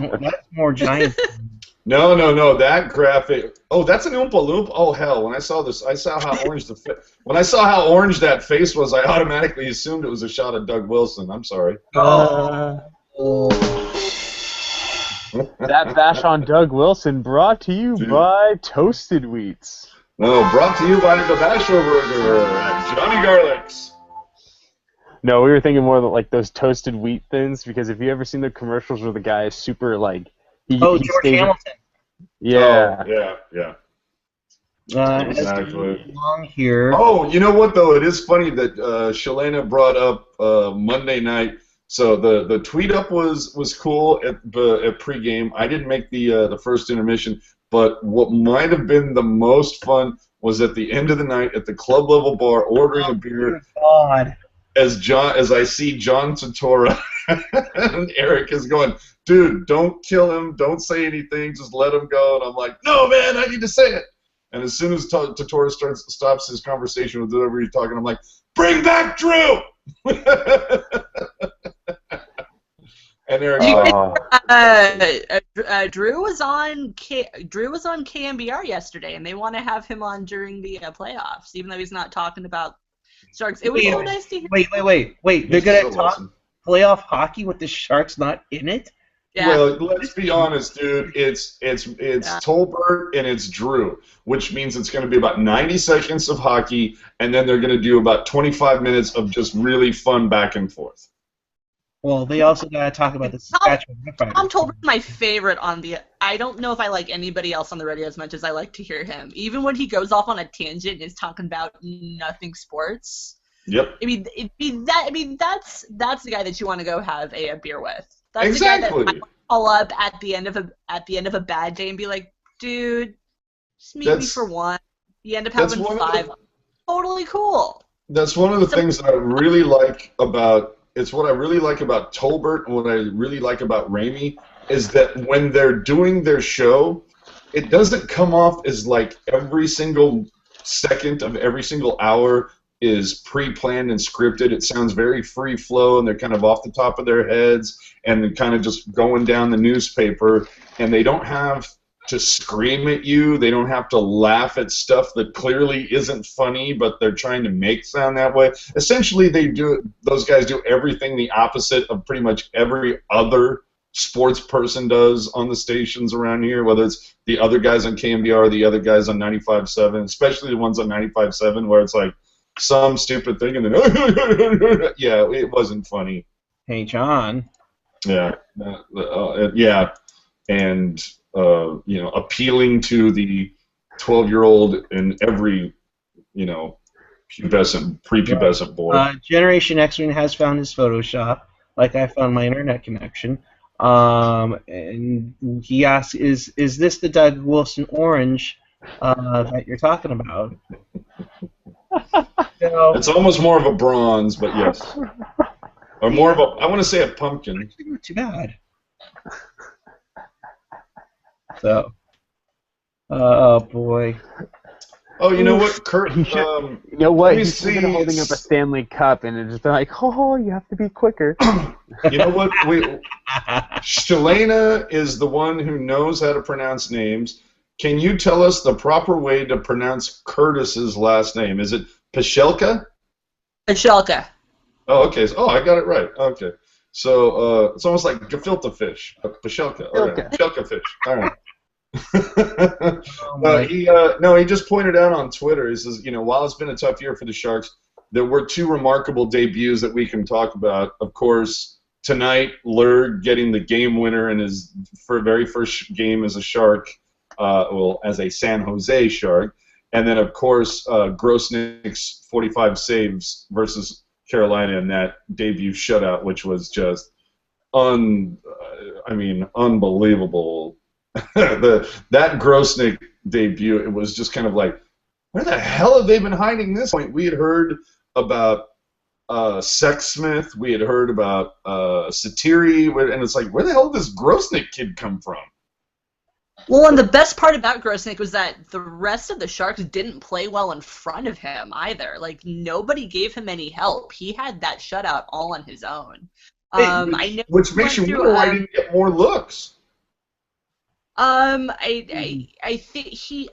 more giant. No, that graphic. Oh, that's an Oompa Loompa. Oh hell! When I saw this, I saw how orange when I saw how orange that face was, I automatically assumed it was a shot of Doug Wilson. I'm sorry. That bash on Doug Wilson brought to you by Toasted Wheats. No, brought to you by the Basho Burger at Johnny Garlic's. No, we were thinking more of like those toasted wheat thins, because if you ever seen the commercials where the guy is super like he George stays, Hamilton. Yeah. Oh, yeah. As we Exactly. move along here, Oh, you know what though? It is funny that Shalena brought up Monday night. So the tweet up was cool at pregame. I didn't make the first intermission, but what might have been the most fun was at the end of the night at the club level bar ordering a beer God. as I see John Tortora and Eric is going, dude, don't kill him, don't say anything, just let him go. And I'm like, no, man, I need to say it. And as soon as Tortora stops his conversation with whoever he's talking, I'm like, bring back Drew. And Eric's like, Drew was on KMBR yesterday, and they want to have him on during the playoffs, even though he's not talking about Sharks. It was so nice to hear. Wait. They're gonna talk playoff hockey with the Sharks not in it? Yeah. Well, let's be honest, dude. It's Tolbert and it's Drew, which means it's going to be about 90 seconds of hockey, and then they're going to do about 25 minutes of just really fun back and forth. Well, they also gotta talk about the Saskatchewan Roughriders. Tom Tolbert's my favorite on the. I don't know if I like anybody else on the radio as much as I like to hear him. Even when he goes off on a tangent and is talking about nothing sports. Yep. I mean, that's the guy that you want to go have a beer with. That's Exactly. the guy that might call up at the end of a bad day and be like, dude, just meet me for one. You end up having 5. Totally cool. That's one of the things that I really like about. It's what I really like about Tolbert and what I really like about Ramey is that when they're doing their show, it doesn't come off as like every single second of every single hour is pre-planned and scripted. It sounds very free flow, and they're kind of off the top of their heads and they're kind of just going down the newspaper, and they don't have to scream at you. They don't have to laugh at stuff that clearly isn't funny, but they're trying to make sound that way. Essentially, those guys do everything the opposite of pretty much every other sports person does on the stations around here, whether it's the other guys on KMBR, the other guys on 95.7, especially the ones on 95.7 where it's like some stupid thing and then yeah, it wasn't funny. Hey, John. Yeah, yeah, and appealing to the 12-year-old in every, prepubescent boy. Generation X-Wing has found his Photoshop, like I found my internet connection. And he asks, "Is this the Doug Wilson orange that you're talking about?" It's almost more of a bronze, but yes, or more of a. I want to say a pumpkin. Not too bad. So, oh boy. Oh, you know what, Kurt? You know what? He's holding up a Stanley Cup, and it's just like, oh, you have to be quicker. You know what? Shalena is the one who knows how to pronounce names. Can you tell us the proper way to pronounce Curtis's last name? Is it Pashelka? Pashelka. Oh, okay. Oh, I got it right. Okay. So it's almost like gefilte fish. Pashelka. All right. Pashelka fish. All right. He just pointed out on Twitter, he says, while it's been a tough year for the Sharks, there were 2 remarkable debuts that we can talk about. Of course, tonight, Lurg getting the game winner in his very first game as a Shark, as a San Jose Shark, and then, of course, Grosnick's 45 saves versus Carolina in that debut shutout, which was just unbelievable. That Grosnick debut, it was just kind of like, where the hell have they been hiding this point? We had heard about Sexsmith, we had heard about Satiri, and it's like, where the hell did this Grosnick kid come from? Well, and the best part about Grosnick was that the rest of the Sharks didn't play well in front of him either. Like, nobody gave him any help. He had that shutout all on his own. Which makes you wonder why he didn't get more looks. I think he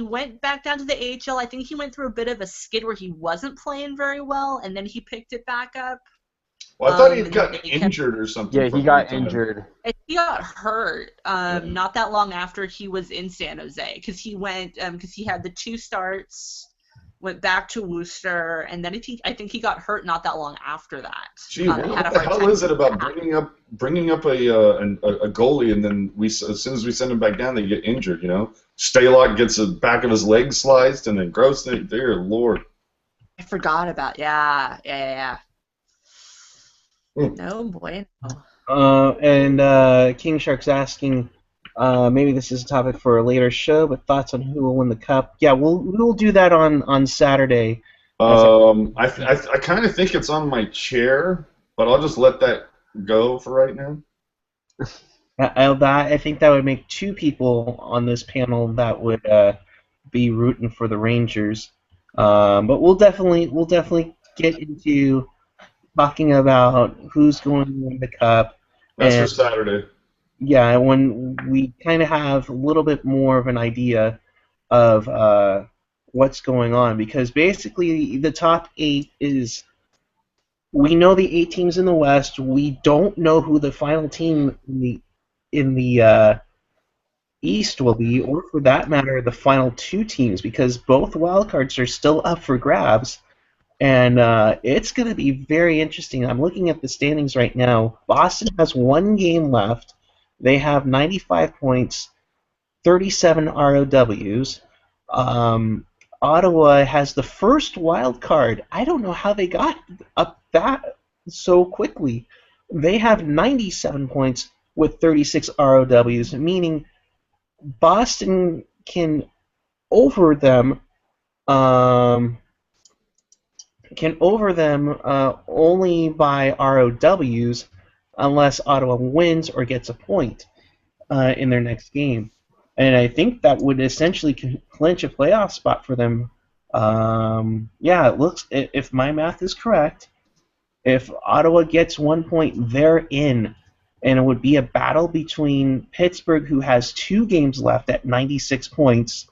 went back down to the AHL. I think he went through a bit of a skid where he wasn't playing very well, and then he picked it back up. Well, I thought he got injured or something. Yeah, he got injured. He got hurt not that long after he was in San Jose, because he went because he had the 2 starts went back to Worcester, and then I think he got hurt not that long after that. Gee, He had what a the hard hell time is it getting about back. bringing up a goalie, and then as soon as we send him back down, they get injured? You know, Stalock gets the back of his leg sliced, and then Gross, dear Lord. I forgot about yeah. Hmm. No boy. No. And King Shark's asking, maybe this is a topic for a later show, but thoughts on who will win the cup? Yeah, we'll do that on Saturday. I kind of think it's on my chair, but I'll just let that go for right now. I think that would make two people on this panel that would be rooting for the Rangers. But we'll definitely get into talking about who's going to win the cup. That's for And Saturday. yeah, when we kind of have a little bit more of an idea of what's going on, because basically the top 8 is, we know the 8 teams in the West. We don't know who the final team in the East will be, or for that matter, the final 2 teams, because both wildcards are still up for grabs. And it's going to be very interesting. I'm looking at the standings right now. Boston has 1 game left. They have 95 points, 37 ROWs. Ottawa has the first wild card. I don't know how they got up that so quickly. They have 97 points with 36 ROWs, meaning Boston can over them um, only by ROWs unless Ottawa wins or gets a point in their next game. And I think that would essentially clinch a playoff spot for them. Yeah, it looks, if my math is correct, if Ottawa gets 1 point, they're in. And it would be a battle between Pittsburgh, who has 2 games left at 96 points,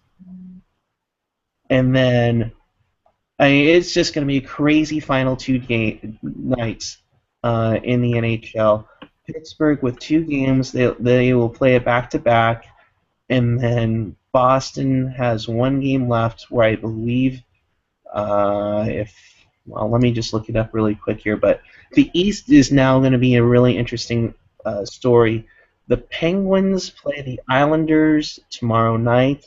and then it's just going to be a crazy final 2 nights in the NHL. Pittsburgh with 2 games, they will play it back to back, and then Boston has 1 game left, where I believe let me just look it up really quick here. But the East is now going to be a really interesting story. The Penguins play the Islanders tomorrow night.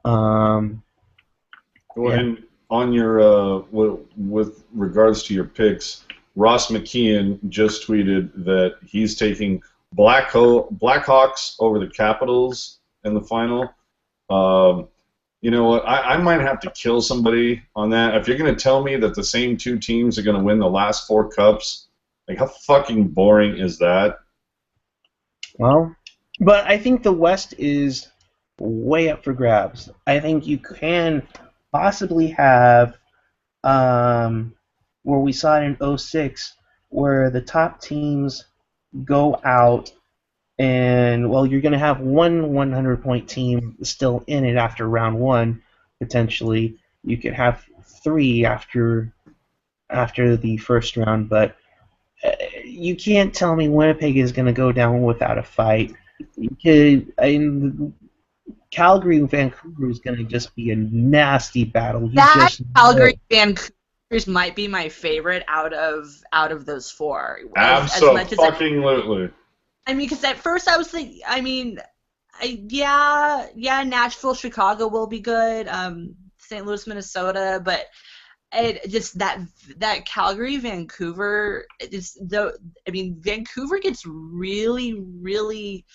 Well, Yeah. and on your with regards to your picks, Ross McKeon just tweeted that he's taking Blackhawks over the Capitals in the final. You know what? I might have to kill somebody on that. If you're going to tell me that the same 2 teams are going to win the last 4 cups, like, how fucking boring is that? Well, but I think the West is way up for grabs. I think you can possibly have where we saw it in 06, where the top teams go out, and, well, you're going to have one 100-point team still in it after round 1, potentially. You could have 3 after the first round, but you can't tell me Winnipeg is going to go down without a fight. Calgary and Vancouver is going to just be a nasty battle. That Calgary Vancouver might be my favorite out of those 4. Absolutely. I mean, because at first I was thinking, Nashville, Chicago will be good. St. Louis, Minnesota, but just that Calgary, Vancouver. Vancouver gets really.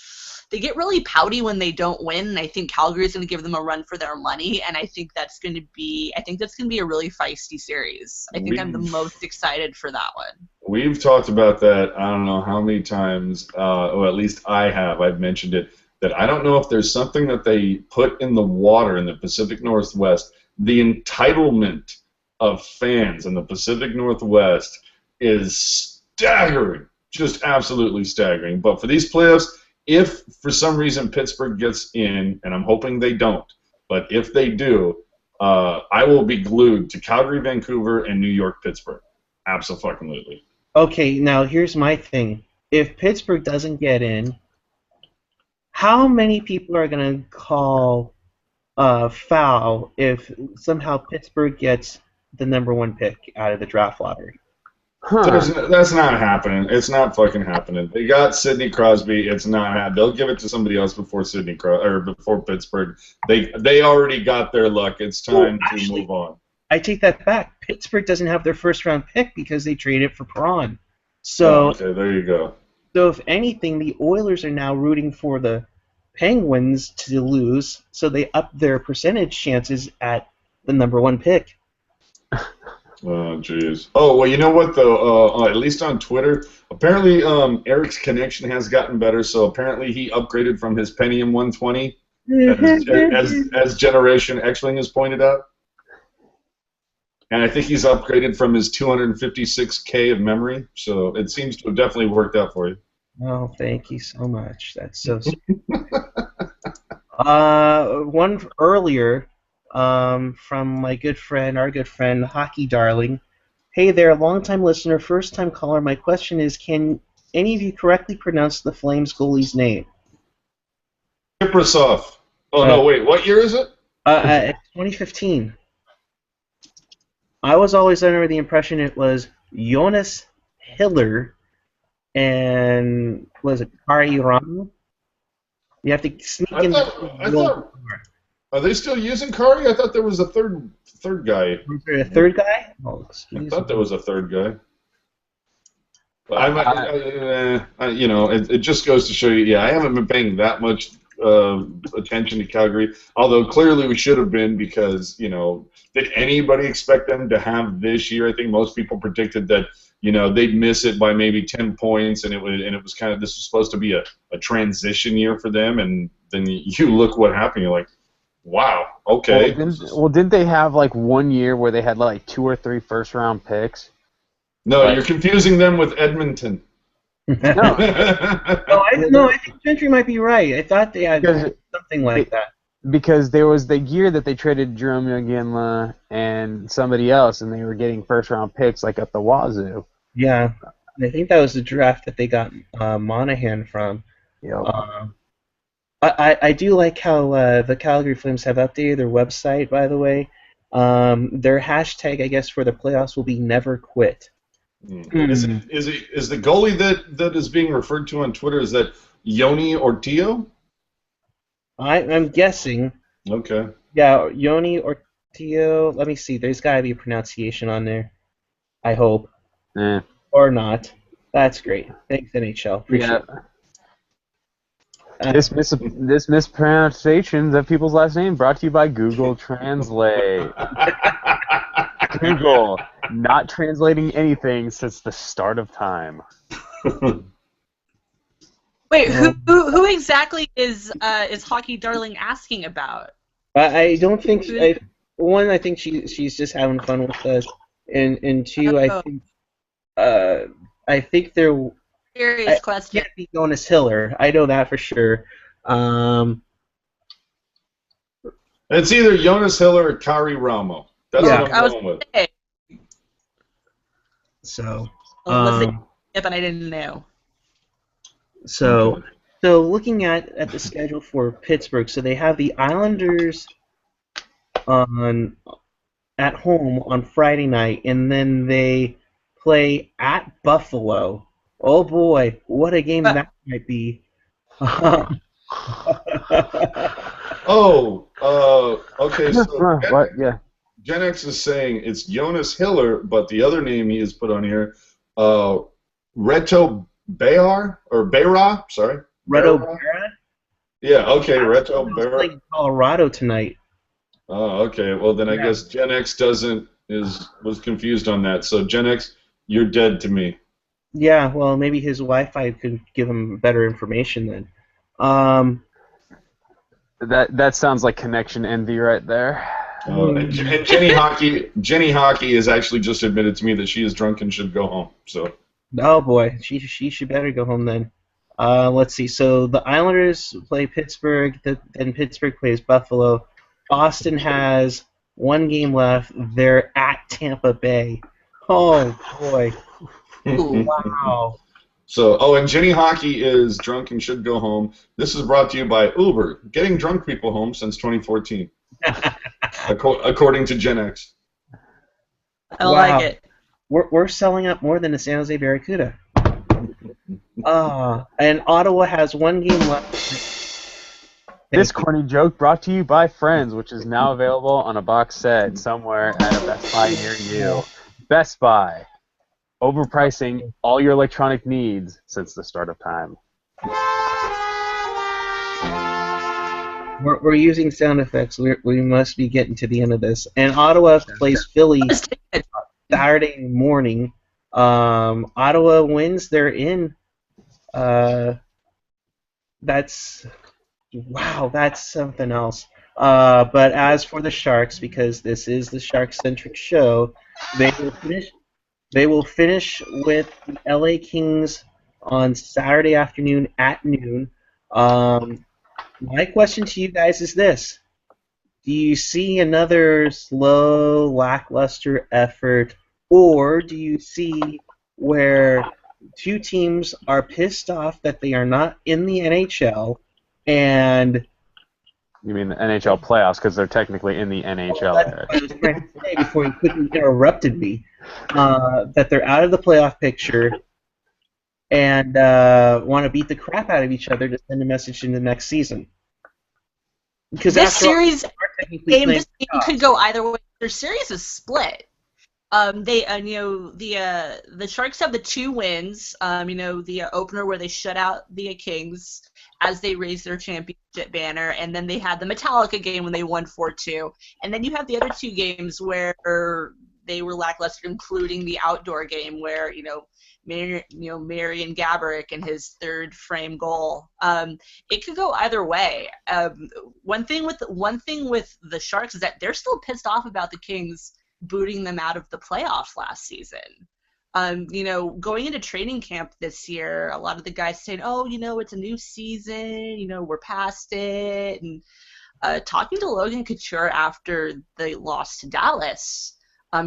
They get really pouty when they don't win, and I think Calgary is going to give them a run for their money, and I think that's going to be a really feisty series. I think I'm the most excited for that one. We've talked about that I don't know how many times, or at least I have. I've mentioned it, that I don't know if there's something that they put in the water in the Pacific Northwest. The entitlement of fans in the Pacific Northwest is staggering, just absolutely staggering. But for these playoffs, if for some reason Pittsburgh gets in, and I'm hoping they don't, but if they do, I will be glued to Calgary, Vancouver, and New York, Pittsburgh. Absolutely. Okay, now here's my thing. If Pittsburgh doesn't get in, how many people are going to call foul if somehow Pittsburgh gets the #1 pick out of the draft lottery. Huh. That's not happening. It's not fucking happening. They got Sidney Crosby. It's not happening. They'll give it to somebody else before before Pittsburgh. They already got their luck. It's time to move on. I take that back. Pittsburgh doesn't have their first-round pick because they traded for Perron. Oh, okay, there you go. So if anything, the Oilers are now rooting for the Penguins to lose, so they up their percentage chances at the #1 pick. Oh, jeez. Oh, well, you know what, though? At least on Twitter, apparently Eric's connection has gotten better, so apparently he upgraded from his Pentium 120, as Generation X-Wing has pointed out. And I think he's upgraded from his 256K of memory, so it seems to have definitely worked out for you. Oh, thank you so much. That's so sweet. One earlier from our good friend, Hockey Darling. Hey there, long-time listener, first-time caller. My question is, can any of you correctly pronounce the Flames goalie's name? Kiprasov. Oh, no, wait, what year is it? 2015. I was always under the impression it was Jonas Hiller and, was it Kari Ramo? You have to sneak in. Are they still using Kari? I thought there was a third guy. Was there a third guy? Oh, excuse me. I thought there was a third guy. It just goes to show you. Yeah, I haven't been paying that much attention to Calgary. Although clearly we should have been, because did anybody expect them to have this year? I think most people predicted that they'd miss it by maybe 10 points, and it was kind of, this was supposed to be a transition year for them, and then you look what happened. You're like, wow, okay. Well, didn't they have like 1 year where they had like 2 or 3 first-round picks? No, you're confusing them with Edmonton. No, I think Gentry might be right. I thought they had something like that. Because there was the year that they traded Jerome Iginla and somebody else, and they were getting first-round picks like at the wazoo. Yeah, I think that was the draft that they got Monahan from. Yep. I do like how the Calgary Flames have updated their website, by the way. Their hashtag, I guess, for the playoffs will be never quit. Is the goalie that is being referred to on Twitter, is that Yoni Ortio? I'm guessing. Okay. Yeah, Yoni Ortio. Let me see. There's got to be a pronunciation on there. I hope. Or not. That's great. Thanks, NHL. Appreciate it. This mispronunciations of people's last name brought to you by Google Translate. Google, not translating anything since the start of time. Wait, who exactly is Hockey Darling asking about? I don't think. One, I think she's just having fun with us, and two, I think they're. Serious question. Can't be Jonas Hiller. I know that for sure. It's either Jonas Hiller or Kari Ramo. That's what I'm going with. So. If I didn't know. So looking at the schedule for Pittsburgh, so they have the Islanders at home on Friday night, and then they play at Buffalo. Oh boy, what a game that might be. Okay, so what? Yeah. Gen X is saying it's Jonas Hiller, but the other name he has put on here, Reto Bayar, or Bayra, sorry. Reto Bayra? Yeah, okay, Reto Bayra. Playing Colorado tonight. Oh, okay. Well, then I guess Gen X was confused on that. So Gen X, you're dead to me. Yeah, well, maybe his Wi-Fi could give him better information then. That sounds like connection envy right there. And Jenny Hockey has actually just admitted to me that she is drunk and should go home. So. Oh boy, she should better go home then. Let's see. So the Islanders play Pittsburgh, then Pittsburgh plays Buffalo. Boston has 1 game left. They're at Tampa Bay. Oh boy. Wow. So, and Jenny Hockey is drunk and should go home. This is brought to you by Uber, getting drunk people home since 2014. according to Gen X. I like Wow. it. We're selling out more than the San Jose Barracuda. And Ottawa has one game left. This Thank you. corny joke brought to you by Friends, which is now available on a box set somewhere at a Best Buy near you. Best Buy, overpricing all your electronic needs since the start of time. We're using sound effects. We must be getting to the end of this. And Ottawa plays Philly Let's take it. Saturday morning. Ottawa wins. They're in. That's wow. That's something else. But as for the Sharks, because this is the Shark-centric show, they will finish. They will finish with the LA Kings on Saturday afternoon at noon. My question to you guys is this. Do you see another slow, lackluster effort, or do you see where two teams are pissed off that they are not in the NHL, and You mean the NHL playoffs because they're technically in the NHL, that's Eric. what I was trying to say before you quickly interrupted me, that they're out of the playoff picture and want to beat the crap out of each other to send a message into the next season? Because This after all, series they are technically game, playing this game could go either way. Their series is split. They, the Sharks have the 2 wins. The opener where they shut out the Kings as they raised their championship banner, and then they had the Metallica game when they won 4-2. And then you have the other 2 games where they were lackluster, including the outdoor game where Marian Gaborik and his 3rd frame goal. It could go either way. One thing with the Sharks is that they're still pissed off about the Kings booting them out of the playoffs last season. Going into training camp this year, a lot of the guys saying, "Oh, it's a new season. We're past it." And talking to Logan Couture after they lost to Dallas,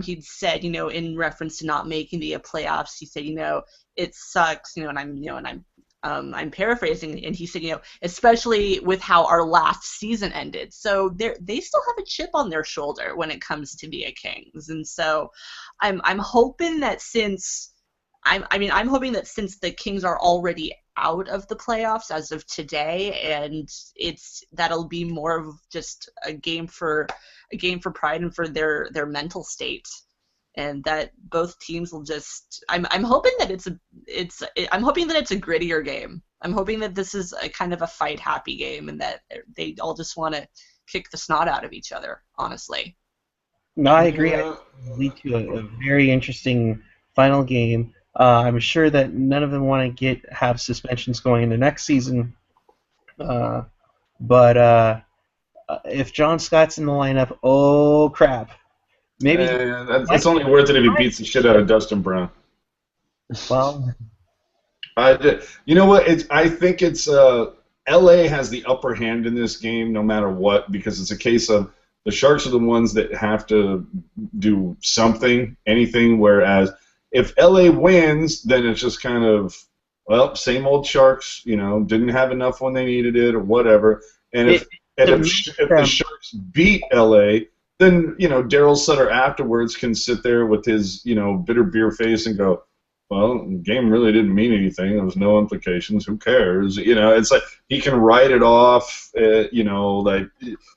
he'd said, in reference to not making the playoffs, he said, it sucks, I'm paraphrasing, and he said, especially with how our last season ended. So they still have a chip on their shoulder when it comes to the Kings, and so I'm hoping that since the Kings are already out of the playoffs as of today, and that'll be more of just a game for pride and for their mental state, and that both teams will just. I'm hoping that it's a grittier game. I'm hoping that this is a kind of a fight happy game, and that they all just want to kick the snot out of each other. Honestly. No, I agree. Yeah. I lead to a very interesting final game. I'm sure that none of them want to have suspensions going into next season. But if John Scott's in the lineup, oh crap! Maybe. It's only worth it if he beats the shit out of Dustin Brown. Well, You know what? I think it's LA has the upper hand in this game no matter what, because it's a case of the Sharks are the ones that have to do something, anything, whereas if LA wins, then it's just kind of, well, same old Sharks, didn't have enough when they needed it or whatever. And if the Sharks beat LA, then, Daryl Sutter afterwards can sit there with his, bitter beer face and go, well, the game really didn't mean anything. There was no implications. Who cares? It's like he can write it off. Like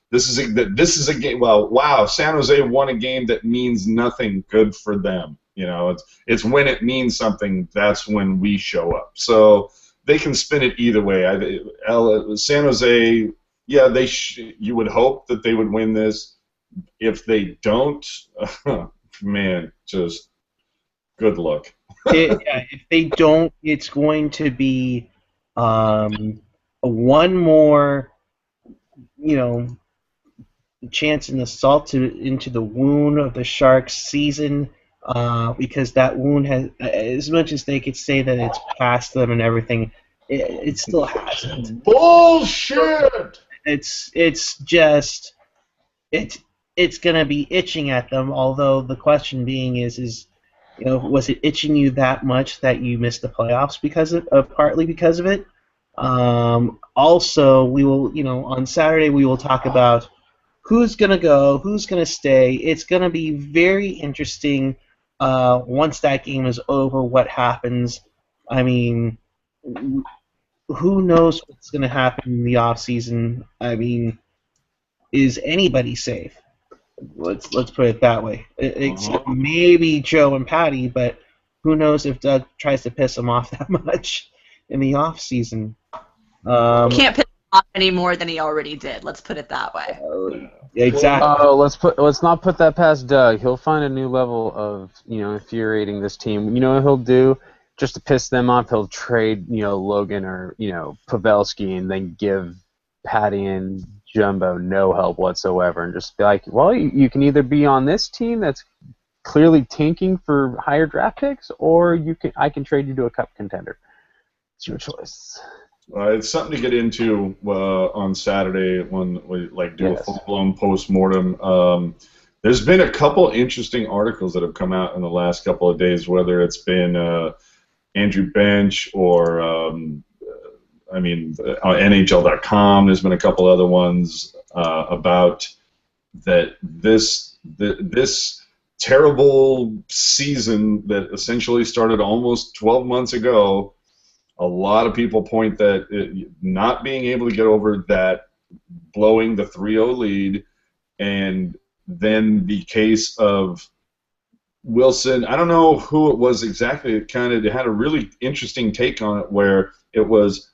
this is a game. Well, wow, San Jose won a game that means nothing. Good for them. It's when it means something. That's when we show up. So they can spin it either way. San Jose, yeah, you would hope that they would win this. If they don't, man, just good luck. if they don't, it's going to be one more, chance in the salt into the wound of the Sharks' season, because that wound has, as much as they could say that it's past them and everything, it still hasn't. Bullshit. It's just it's gonna be itching at them. Although the question being is was it itching you that much that you missed the playoffs partly because of it? Also, we will, on Saturday we will talk about who's gonna go, who's gonna stay. It's gonna be very interesting once that game is over. What happens? I mean, who knows what's gonna happen in the off season? I mean, is anybody safe? Let's put it that way. Except maybe Joe and Patty, but who knows if Doug tries to piss them off that much in the off season. Can't piss him off any more than he already did. Let's put it that way. Exactly. Oh, let's not put that past Doug. He'll find a new level of infuriating this team. You know what he'll do? Just to piss them off, he'll trade Logan or Pavelski, and then give Patty and Jumbo no help whatsoever, and just be like, well, you can either be on this team that's clearly tanking for higher draft picks, or I can trade you to a cup contender. It's your choice. It's something to get into on Saturday when we do a full-blown post-mortem. There's been a couple interesting articles that have come out in the last couple of days, whether it's been Andrew Bench or on NHL.com. There's been a couple other ones about that this terrible season that essentially started almost 12 months ago. A lot of people point that not being able to get over that, blowing the 3-0 lead, and then the case of Wilson. I don't know who it was exactly. It had a really interesting take on it, where it was,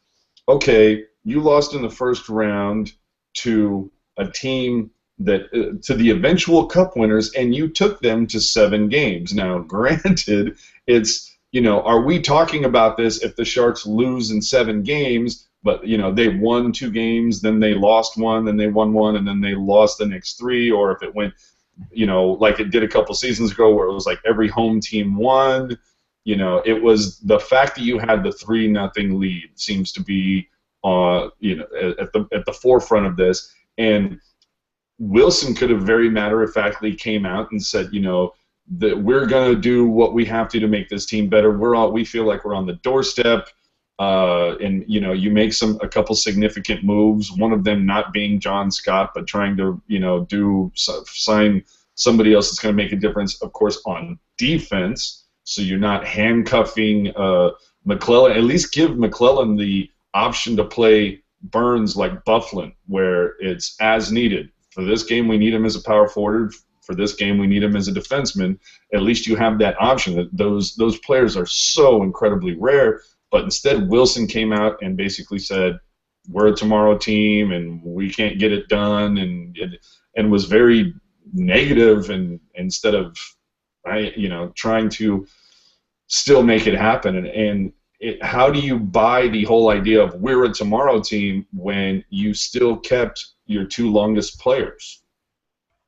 okay, you lost in the first round to a team that to the eventual Cup winners, and you took them to 7 games. Now, granted, it's are we talking about this if the Sharks lose in 7 games, but they won 2 games, then they lost 1, then they won 1, and then they lost the next 3, or if it went like it did a couple seasons ago where it was like every home team won. It was the fact that you had the 3-0 lead seems to be at the forefront of this. And Wilson could have very matter-of-factly came out and said, that we're going to do what we have to make this team better. We feel like we're on the doorstep, and you make a couple significant moves. One of them not being John Scott, but trying to sign somebody else that's going to make a difference, of course, on defense. So you're not handcuffing McClellan. At least give McClellan the option to play Burns like Bufflin, where it's as needed. For this game, we need him as a power forward. For this game, we need him as a defenseman. At least you have that option. Those players are so incredibly rare. But instead, Wilson came out and basically said, "We're a tomorrow team, and we can't get it done," and was very negative. And instead of trying to still make it happen. How do you buy the whole idea of we're a tomorrow team when you still kept your 2 longest players?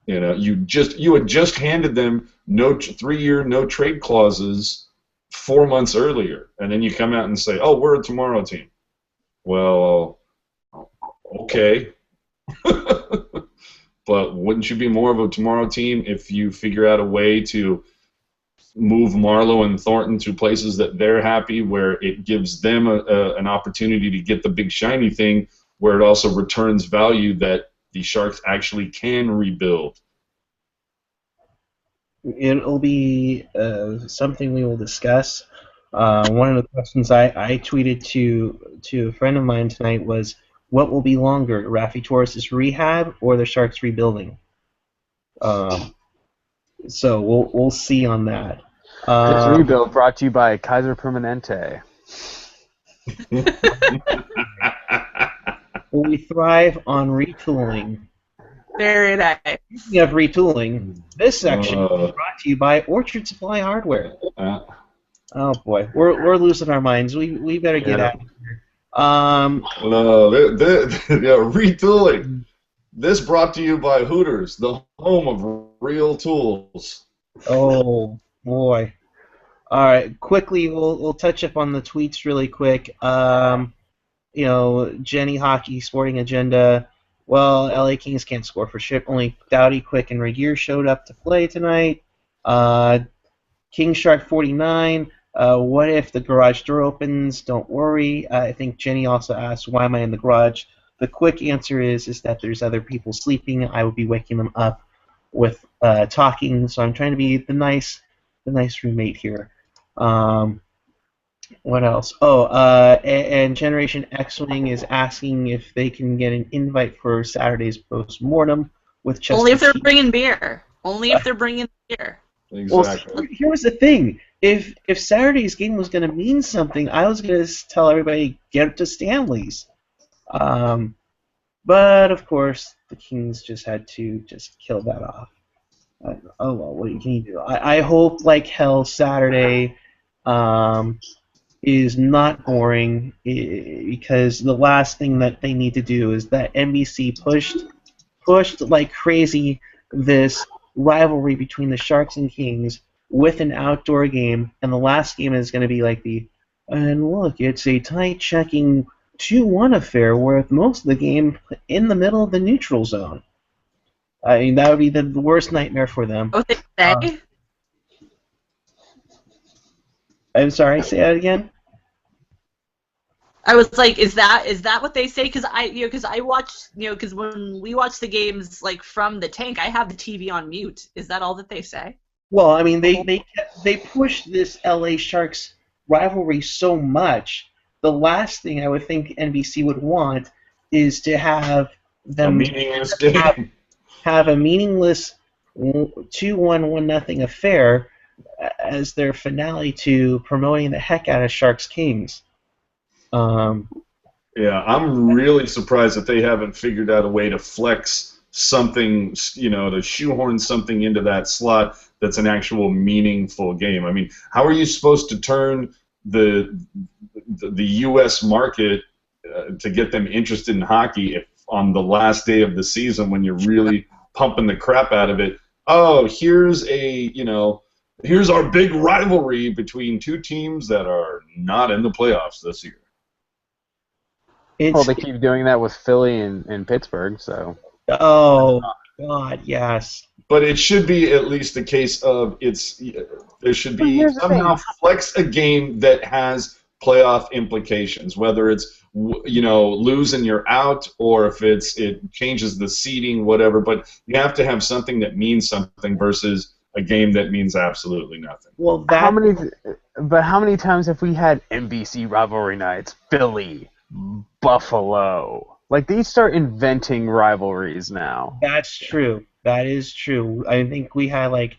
You had just handed them 3-year no trade clauses 4 months earlier, and then you come out and say, "Oh, we're a tomorrow team." Well, okay, but wouldn't you be more of a tomorrow team if you figure out a way to move Marlowe and Thornton to places that they're happy, where it gives them an opportunity to get the big shiny thing, where it also returns value that the Sharks actually can rebuild? It'll be something we will discuss. One of the questions I tweeted to a friend of mine tonight was, what will be longer, Raffi Torres' rehab or the Sharks rebuilding? So we'll see on that. This rebuild brought to you by Kaiser Permanente. Will we thrive on retooling? Very nice. Speaking of retooling, this section is brought to you by Orchard Supply Hardware. Oh boy, we're losing our minds. We better get out of here. Retooling. This brought to you by Hooters, the home of real tools. Oh boy. All right, quickly we'll touch up on the tweets really quick. Jenny Hockey Sporting Agenda. Well, LA Kings can't score for shit. Only Doughty, Quick, and Regier showed up to play tonight. King Shark 49. What if the garage door opens? Don't worry. I think Jenny also asked, why am I in the garage? the quick answer is that there's other people sleeping. I would be waking them up with talking. So I'm trying to be the nice roommate here. What else? Oh, and Generation X-Wing is asking if they can get an invite for Saturday's post-mortem with Chester. Only if they're bringing beer. Only if they're bringing beer. Exactly. Well, here was the thing. If Saturday's game was going to mean something, I was going to tell everybody get to Stanley's. But of course, the Kings just had to just kill that off. Oh well, what can you do? I hope like hell Saturday is not boring because the last thing that they need to do is that NBC pushed like crazy this rivalry between the Sharks and Kings with an outdoor game, and the last game is going to be like and look, it's a tight checking 2-1 affair with most of the game in the middle of the neutral zone. I mean, that would be the worst nightmare for them. What they say? I'm sorry, say that again? I was like, is that what they say? Because I watch, because when we watch the games like from the tank, I have the TV on mute. Is that all that they say? Well, I mean, they pushed this LA Sharks rivalry so much. The last thing I would think NBC would want is to have them have a meaningless 2-1, 1-0 affair as their finale to promoting the heck out of Sharks Kings. Yeah, I'm really surprised that they haven't figured out a way to flex something, to shoehorn something into that slot that's an actual meaningful game. I mean, how are you supposed to turn the U.S. market to get them interested in hockey if on the last day of the season when you're really pumping the crap out of it, oh, here's our big rivalry between two teams that are not in the playoffs this year. Well, they keep doing that with Philly and Pittsburgh, so. Oh, God, yes. But it should be at least the case of there should be somehow flex a game that has playoff implications, whether it's losing you're out or if it changes the seeding, whatever. But you have to have something that means something versus a game that means absolutely nothing. Well, how many times have we had NBC rivalry nights? Philly, Buffalo. Like, they start inventing rivalries now. That's true. That is true. I think we had like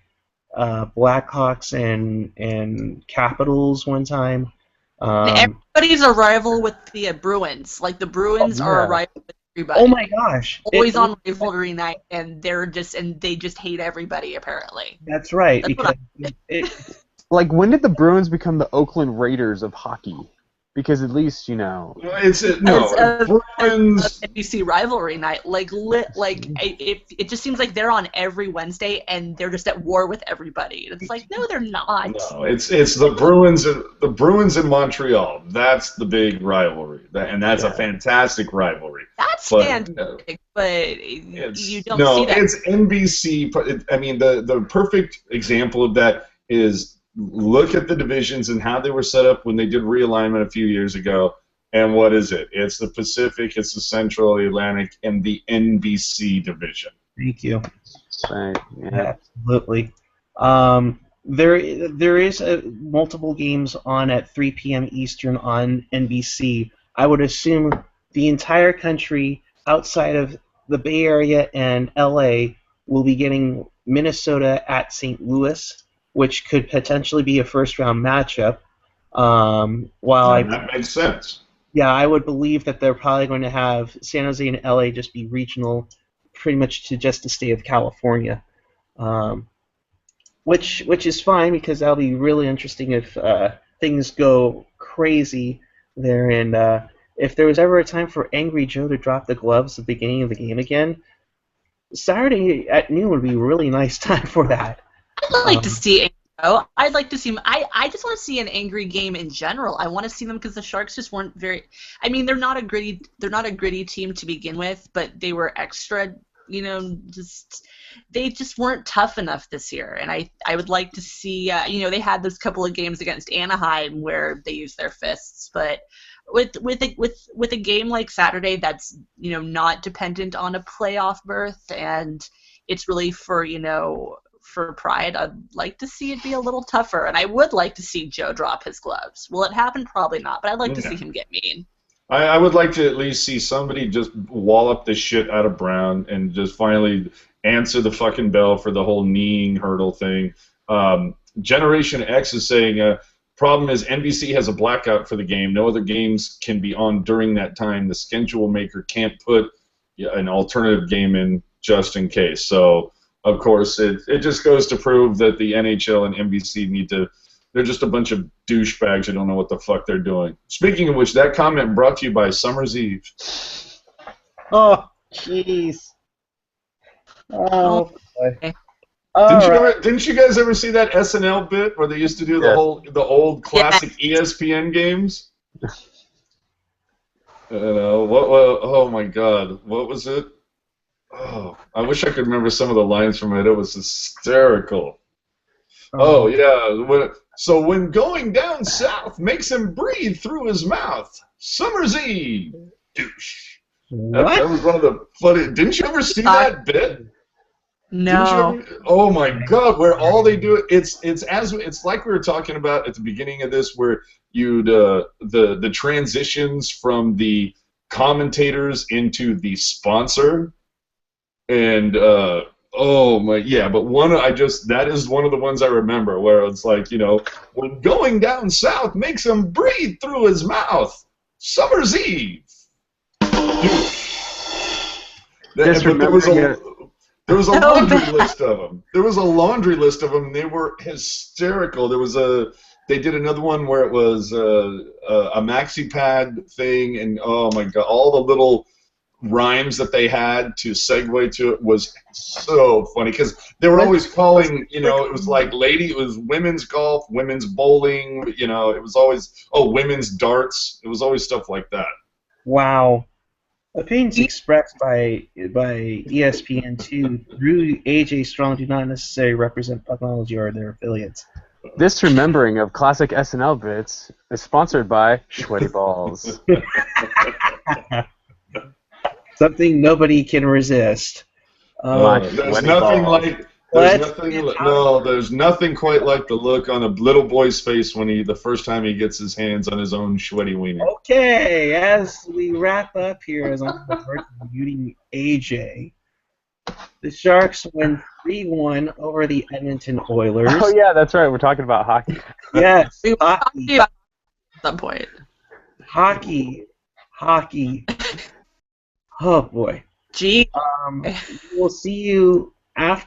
Blackhawks and Capitals one time. Everybody's a rival with the Bruins. Like the Bruins are a rival with everybody. Oh my gosh! Always on rivalry night, and they just hate everybody apparently. That's right. That's because like, when did the Bruins become the Oakland Raiders of hockey? Because at least Bruins. NBC rivalry night, it just seems like they're on every Wednesday and they're just at war with everybody. It's like, no, they're not. No, it's the Bruins. The Bruins in Montreal. That's the big rivalry, and that's a fantastic rivalry. That's fantastic, but you don't see that. It's NBC. I mean, the perfect example of that is. Look at the divisions and how they were set up when they did realignment a few years ago, and what is it? It's the Pacific, it's the Central, the Atlantic, and the NBC division. Thank you. Right. Yeah. Absolutely. There is multiple games on at 3 p.m. Eastern on NBC. I would assume the entire country outside of the Bay Area and LA will be getting Minnesota at St. Louis, which could potentially be a first-round matchup. That makes sense. Yeah, I would believe that they're probably going to have San Jose and LA just be regional, pretty much to just the state of California, which is fine because that'll be really interesting if things go crazy there. And if there was ever a time for Angry Joe to drop the gloves at the beginning of the game again, Saturday at noon would be a really nice time for that. I'd like to see. I'd like to see. I just want to see an angry game in general. I want to see them because the Sharks just weren't very. I mean, they're not a gritty team to begin with, but they were extra. They just weren't tough enough this year, and I would like to see. They had those couple of games against Anaheim where they used their fists, but with a game like Saturday that's not dependent on a playoff berth, and it's really for pride. I'd like to see it be a little tougher, and I would like to see Joe drop his gloves. Will it happen? Probably not, but I'd like to see him get mean. I would like to at least see somebody just wallop the shit out of Brown and just finally answer the fucking bell for the whole kneeing hurdle thing. Generation X is saying, problem is NBC has a blackout for the game. No other games can be on during that time. The schedule maker can't put an alternative game in just in case. So, of course, it just goes to prove that the NHL and NBC they're just a bunch of douchebags who don't know what the fuck they're doing. Speaking of which, that comment brought to you by Summer's Eve. Oh, jeez. Oh, boy. Didn't you guys ever see that SNL bit where they used to do the old classic ESPN games? Oh my God, what was it? Oh, I wish I could remember some of the lines from it. It was hysterical. Oh yeah. So when going down south makes him breathe through his mouth. Summer's Eve, douche. That was one of the funny. Didn't you ever see that bit? No. Oh my God! Where all they do it's like we were talking about at the beginning of this, where you'd the transitions from the commentators into the sponsor, and oh my, yeah. But that is one of the ones I remember where it's like, when going down south makes him breathe through his mouth. Summer's Eve. There was a laundry list of them. There was a laundry list of them, and they were hysterical. They did another one where it was a maxi pad thing, and oh my God, all the little rhymes that they had to segue to it was so funny, because they were always calling, it was like it was women's golf, women's bowling, it was always, women's darts. It was always stuff like that. Wow. Opinions expressed by ESPN2 through AJ Strong do not necessarily represent Pucknology or their affiliates. This remembering of classic SNL bits is sponsored by Sweaty Balls. Something nobody can resist. There's nothing like. There's nothing quite like the look on a little boy's face when the first time he gets his hands on his own sweaty wiener. Okay, as we wrap up here, as I'm muting AJ, the Sharks win 3-1 over the Edmonton Oilers. Oh yeah, that's right. We're talking about hockey. Yes, We were hockey. talking about at some point. Hockey. Oh boy. Gee. We'll see you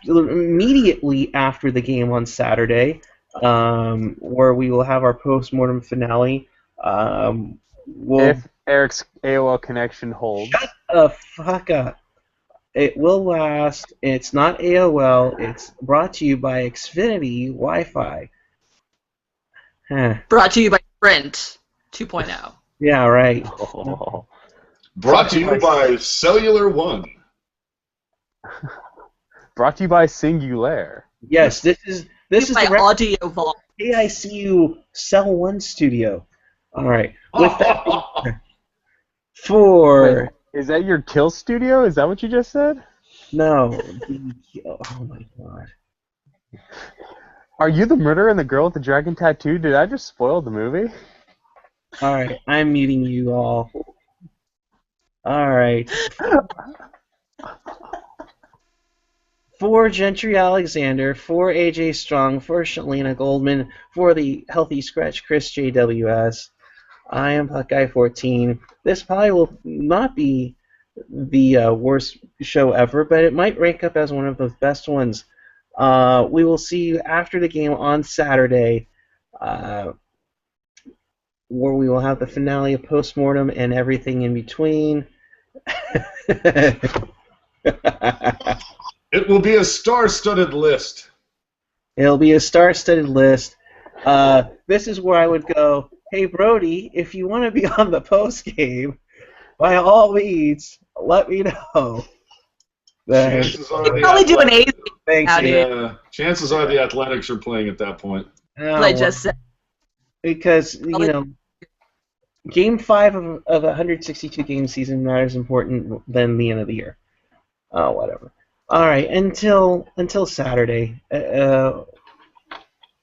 immediately after the game on Saturday, where we will have our post-mortem finale. If Eric's AOL connection holds. Shut the fuck up. It will last. It's not AOL. It's brought to you by Xfinity Wi-Fi. Brought to you by Sprint 2.0. Yeah, right. Oh. Brought to you by Cellular One. Brought to you by Singulaire. Yes, this is my the audio vault. AICU Cell 1 studio. All right. With that, for... Wait, is that your kill studio? Is that what you just said? No. Oh, my God. Are you the murderer and the girl with the dragon tattoo? Did I just spoil the movie? All right. I'm muting you all. All right. For Gentry Alexander, for AJ Strong, for Shalina Goldman, for the Healthy Scratch Chris JWS, I am Puckguy14. This probably will not be the worst show ever, but it might rank up as one of the best ones. We will see you after the game on Saturday, where we will have the finale of Postmortem and everything in between. It will be a star-studded list. It'll be a star-studded list. This is where I would go, hey, Brody, if you want to be on the post-game, by all means, let me know. Chances are the Probably do an A. Thanks, chances are the Athletics are playing at that point. Oh, I just said. because, Game 5 of a 162 game season not as important than the end of the year. Oh, whatever. All right, until Saturday.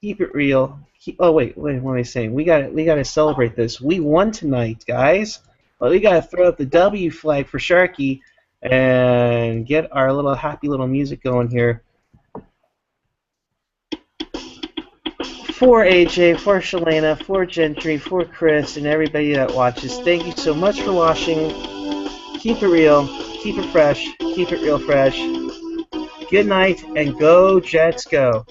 Keep it real. What am I saying? We got to celebrate this. We won tonight, guys. Well, we got to throw up the W flag for Sharky and get our little happy little music going here. For AJ, for Shalana, for Gentry, for Chris, and everybody that watches, thank you so much for watching. Keep it real, keep it fresh, keep it real fresh. Good night, and go Jets go.